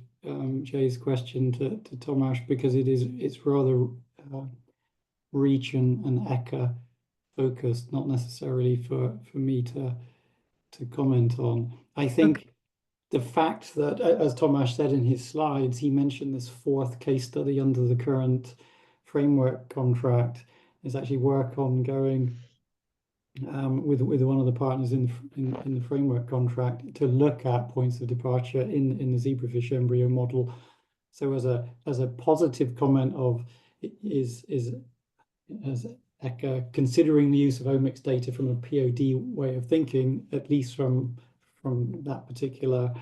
Jay's question to Tomasz, because it's rather REACH and ECHA focused, not necessarily for me to comment on. I think the fact that, as Tomasz said in his slides, he mentioned this 4th case study under the current framework contract. There's actually work ongoing with one of the partners in the framework contract to look at points of departure in the zebrafish embryo model. So as a positive comment of is as Eka considering the use of omics data from a POD way of thinking, at least from that particular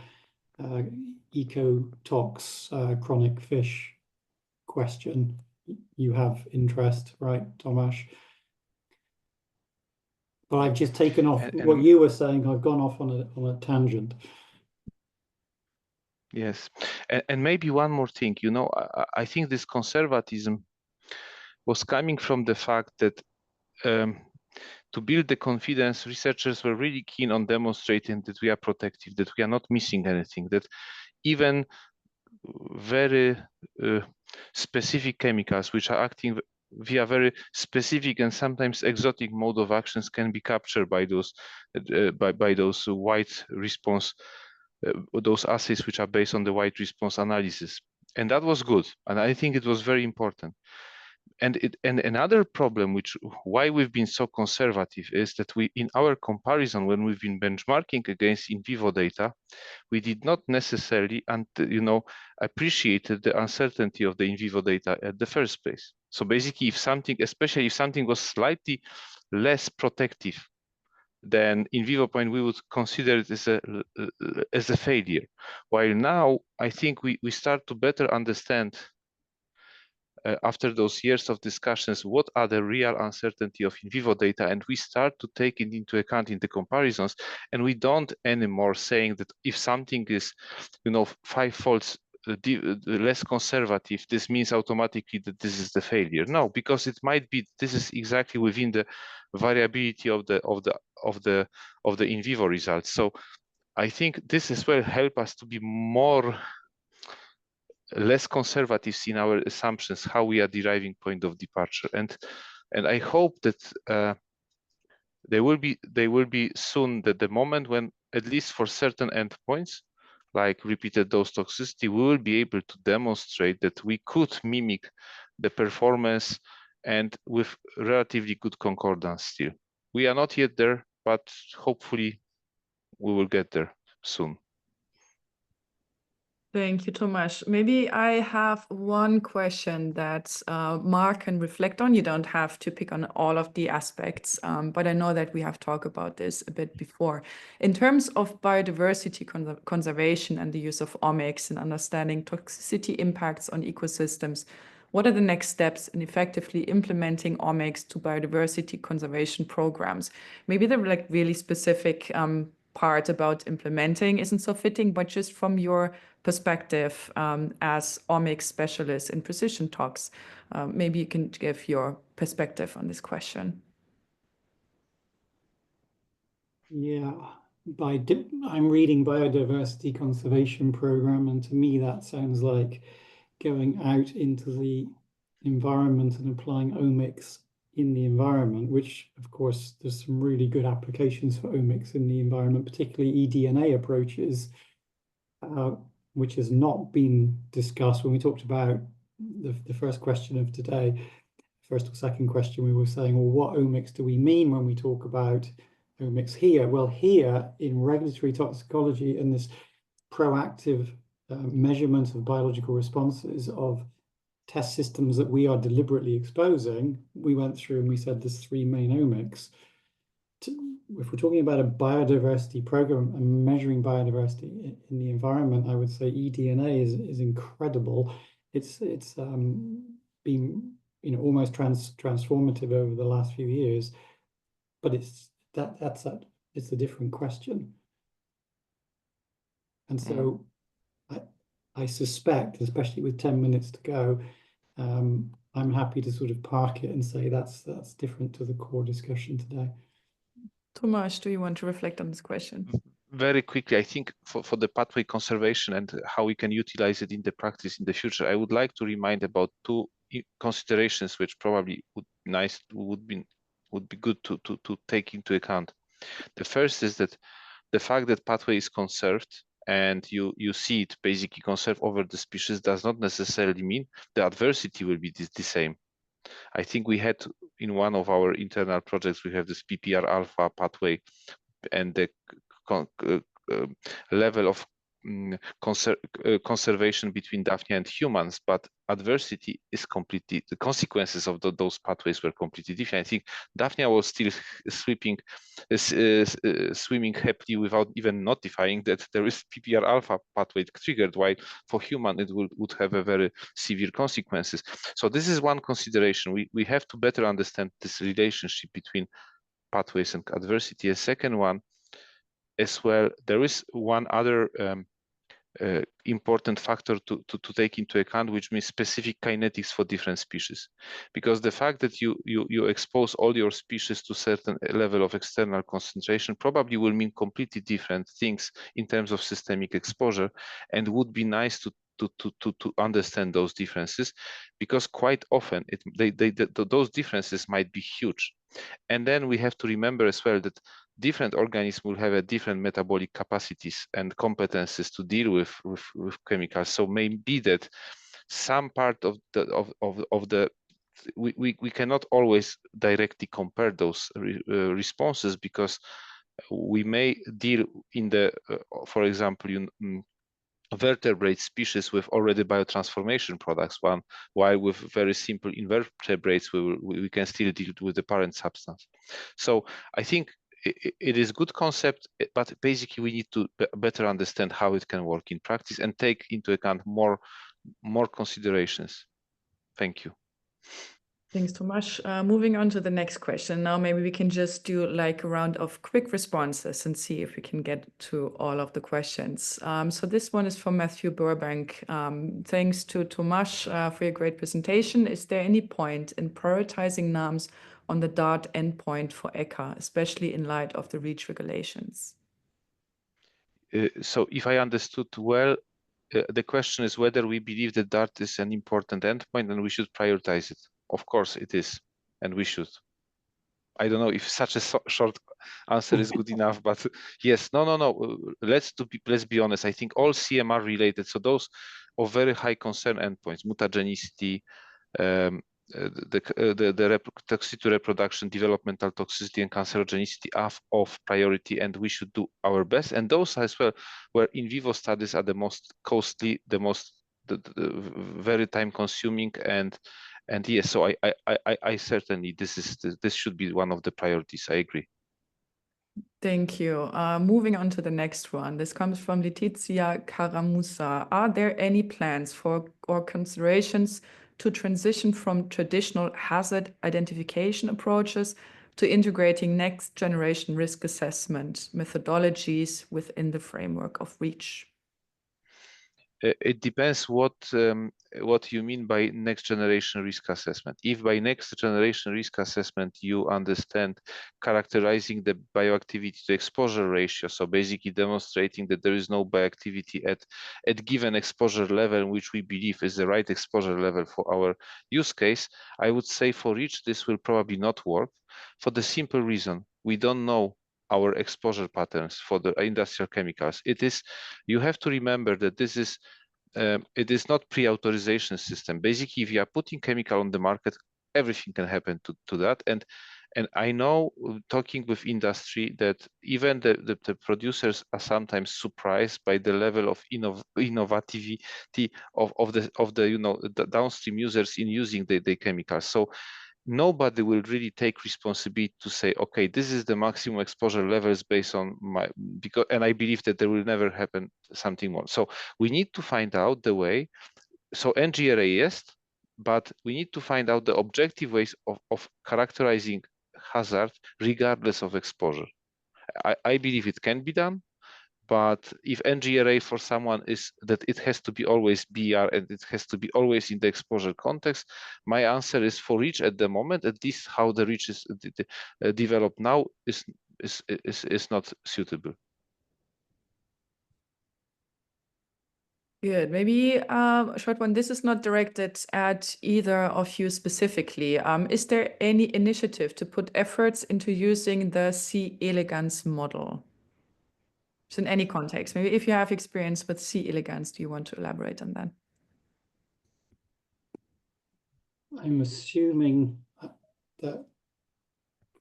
eco-tox chronic fish question, you have interest, right, TOMASZ? But I've just taken off what you were saying. I've gone off on a tangent. Yes, and maybe one more thing. You know, I think this conservatism was coming from the fact that to build the confidence, researchers were really keen on demonstrating that we are protective, that we are not missing anything, that even very specific chemicals which are acting via very specific and sometimes exotic mode of actions can be captured by those by those wide response those assays which are based on the wide response analysis, and that was good, and I think it was very important. And another problem why we've been so conservative is that we, in our comparison, when we've been benchmarking against in vivo data, we did not necessarily appreciated the uncertainty of the in vivo data at the first place. So basically, especially if something was slightly less protective than in vivo point, we would consider it as a failure. While now, I think we start to better understand after those years of discussions, what are the real uncertainty of in vivo data, and we start to take it into account in the comparisons, and we don't anymore saying that if something is, 5-fold less conservative, this means automatically that this is the failure. No, because it might be this is exactly within the variability of the in vivo results. So I think this as well help us to be less conservative in our assumptions, how we are deriving point of departure, and I hope that there will be soon that the moment when, at least for certain endpoints like repeated dose toxicity, we will be able to demonstrate that we could mimic the performance and with relatively good concordance. Still, we are not yet there, but hopefully we will get there soon. Thank you, TOMASZ. Maybe I have one question that Mark can reflect on. You don't have to pick on all of the aspects, but I know that we have talked about this a bit before. In terms of biodiversity conservation and the use of omics and understanding toxicity impacts on ecosystems, what are the next steps in effectively implementing omics to biodiversity conservation programs? Maybe the really specific part about implementing isn't so fitting, but just from your perspective as omics specialist in PrecisionTox, maybe you can give your perspective on this question. Yeah, I'm reading biodiversity conservation program, and to me that sounds like going out into the environment and applying omics in the environment, which of course there's some really good applications for omics in the environment, particularly eDNA approaches, which has not been discussed when we talked about the first question of today. First or second question, we were saying, well, what omics do we mean when we talk about omics here? Well, here in regulatory toxicology and this proactive measurement of biological responses of test systems that we are deliberately exposing, we went through and we said there's 3 main omics. If we're talking about a biodiversity program and measuring biodiversity in the environment, I would say eDNA is incredible. It's been almost transformative over the last few years, but it's a different question. And so I suspect, especially with 10 minutes to go, I'm happy to sort of park it and say that's different to the core discussion today. TOMASZ, do you want to reflect on this question? Very quickly, I think for the pathway conservation and how we can utilize it in the practice in the future, I would like to remind about 2 considerations which probably would be good to take into account. The first is that the fact that pathway is conserved and you see it basically conserved over the species does not necessarily mean the adversity will be the same. I think we had in one of our internal projects, we have this PPR alpha pathway, and the level of conservation between Daphnia and humans, but adversity is completely, the consequences of those pathways were completely different. I think Daphnia was still swimming happily without even notifying that there is PPR alpha pathway triggered, while for human it would have a very severe consequences. So this is one consideration. We have to better understand this relationship between pathways and adversity. A second one as well, there is one other important factor to take into account, which means specific kinetics for different species. Because the fact that you expose all your species to certain level of external concentration probably will mean completely different things in terms of systemic exposure, and would be nice to understand those differences, because quite often those differences might be huge. And then we have to remember as well that different organisms will have a different metabolic capacities and competences to deal with chemicals. So maybe that some part of the we cannot always directly compare those responses, because we may deal in the for example vertebrate species with already biotransformation products, while with very simple invertebrates we can still deal with the parent substance. So I think it is good concept, but basically we need to better understand how it can work in practice and take into account more considerations. Thank you. Thanks, Tomasz. Moving on to the next question. Now maybe we can just do like a round of quick responses and see if we can get to all of the questions. So this one is from Matthew Burbank. Thanks to Tomasz for your great presentation. Is there any point in prioritizing NAMs on the DART endpoint for ECHA, especially in light of the REACH regulations? So if I understood well, the question is whether we believe that DART is an important endpoint and we should prioritize it. Of course it is, and we should. I don't know if such a short answer is good enough, but yes, no. Let's be honest. I think all CMR related, so those of very high concern endpoints, mutagenicity, the toxicity to reproduction, developmental toxicity, and cancerogenicity are of priority, and we should do our best. And those as well, where in vivo studies are the most costly, the very time consuming, and yes, so I certainly this should be one of the priorities. I agree. Thank you. Moving on to the next one. This comes from Letizia Caramusa. Are there any plans for or considerations to transition from traditional hazard identification approaches to integrating next generation risk assessment methodologies within the framework of REACH? It depends what you mean by next generation risk assessment. If by next generation risk assessment you understand characterizing the bioactivity to exposure ratio, so basically demonstrating that there is no bioactivity at given exposure level, which we believe is the right exposure level for our use case, I would say for REACH this will probably not work, for the simple reason we don't know our exposure patterns for the industrial chemicals. You have to remember that this is it is not pre-authorization system. Basically, if you are putting chemical on the market, everything can happen to that. And I know, talking with industry, that even the producers are sometimes surprised by the level of innovativity of the downstream users in using the chemicals. So nobody will really take responsibility to say, okay, this is the maximum exposure levels based on and I believe that there will never happen something more. So we need to find out the way. So NGRA, yes, but we need to find out the objective ways of characterizing hazard regardless of exposure. I believe it can be done. But if NGRA for someone is that it has to be always BR and it has to be always in the exposure context, my answer is for REACH at the moment, at least how the REACH is developed now is not suitable. Good. Maybe a short one. This is not directed at either of you specifically. Is there any initiative to put efforts into using the C. elegans model? So in any context, maybe if you have experience with C. elegans, do you want to elaborate on that? I'm assuming that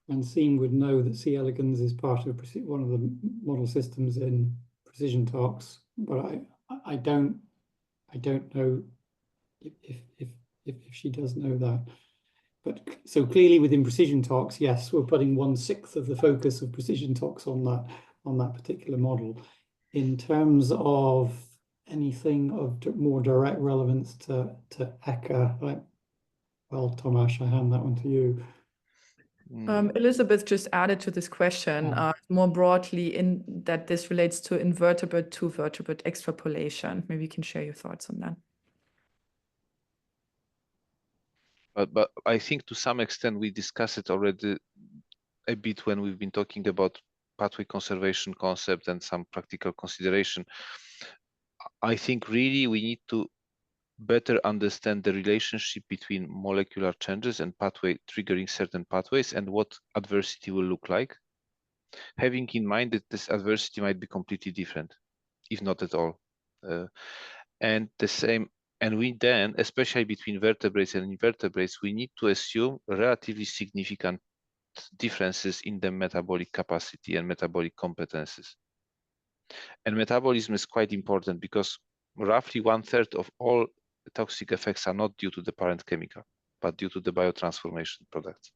Francine would know that C. elegans is part of one of the model systems in PrecisionTox, but I don't know if she does know that. But so clearly within PrecisionTox, yes, we're putting 1/6 of the focus of PrecisionTox on that particular model. In terms of anything of more direct relevance to ECHA, well, Tomasz, I hand that one to you. Elizabeth just added to this question more broadly in that this relates to invertebrate to vertebrate extrapolation. Maybe you can share your thoughts on that. But I think to some extent we discussed it already a bit when we've been talking about pathway conservation concept and some practical consideration. I think really we need to better understand the relationship between molecular changes and pathway triggering certain pathways and what adversity will look like, having in mind that this adversity might be completely different, if not at all. And the same, and we then, especially between vertebrates and invertebrates, we need to assume relatively significant differences in the metabolic capacity and metabolic competences. And metabolism is quite important because roughly 1/3 of all toxic effects are not due to the parent chemical, but due to the biotransformation products.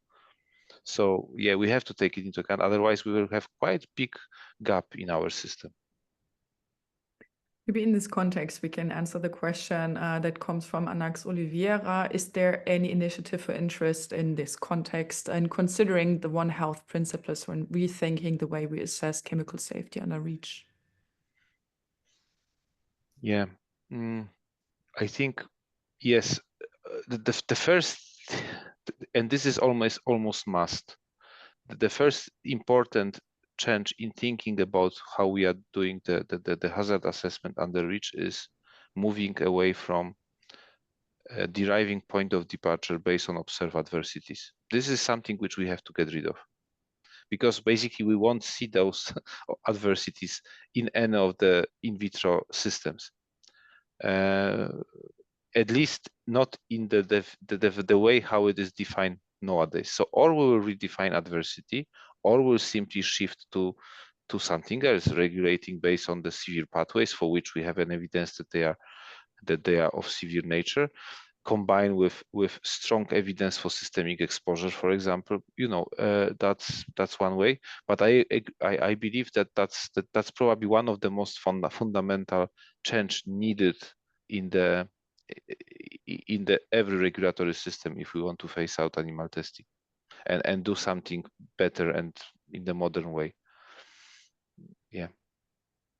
So yeah, we have to take it into account. Otherwise, we will have quite big gap in our system. Maybe in this context, we can answer the question that comes from Anax Oliveira. Is there any initiative or interest in this context and considering the One Health principles when rethinking the way we assess chemical safety under REACH? Yeah, I think, yes, the first, and this is almost must, the first important change in thinking about how we are doing the hazard assessment under REACH is moving away from a deriving point of departure based on observed adversities. This is something which we have to get rid of, because basically we won't see those adversities in any of the in vitro systems. At least not in the way how it is defined nowadays. So or we will redefine adversity, or we'll simply shift to something else, regulating based on the severe pathways for which we have an evidence that they are of severe nature, combined with strong evidence for systemic exposure, for example. That's one way. But I believe that that's probably one of the most fundamental change needed in the every regulatory system if we want to phase out animal testing and do something better and in the modern way. Yeah.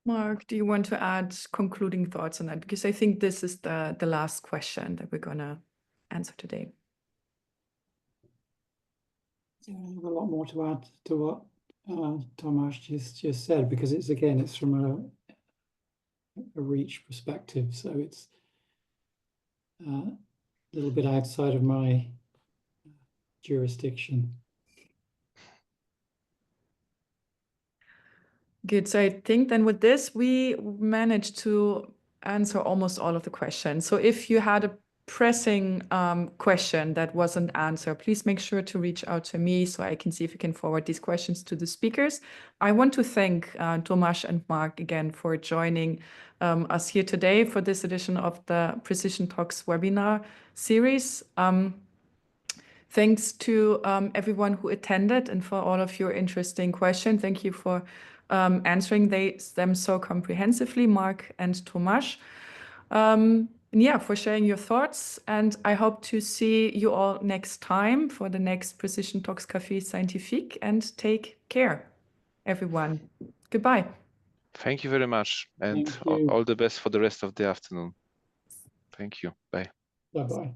Mark, do you want to add concluding thoughts on that? Because I think this is the last question that we're going to answer today. I have a lot more to add to what Tomasz just said, because it's from a REACH perspective, so it's a little bit outside of my jurisdiction. Good. So I think then with this, we managed to answer almost all of the questions. So if you had a pressing question that wasn't answered, please make sure to reach out to me so I can see if we can forward these questions to the speakers. I want to thank Tomasz and Mark again for joining us here today for this edition of the PrecisionTox webinar series. Thanks to everyone who attended and for all of your interesting questions. Thank you for answering them so comprehensively, Mark and Tomasz. Yeah, for sharing your thoughts. And I hope to see you all next time for the next PrecisionTox Café Scientifique. And take care, everyone. Goodbye. Thank you very much. And Thank you. all the best for the rest of the afternoon. Thank you. Bye. Bye-bye.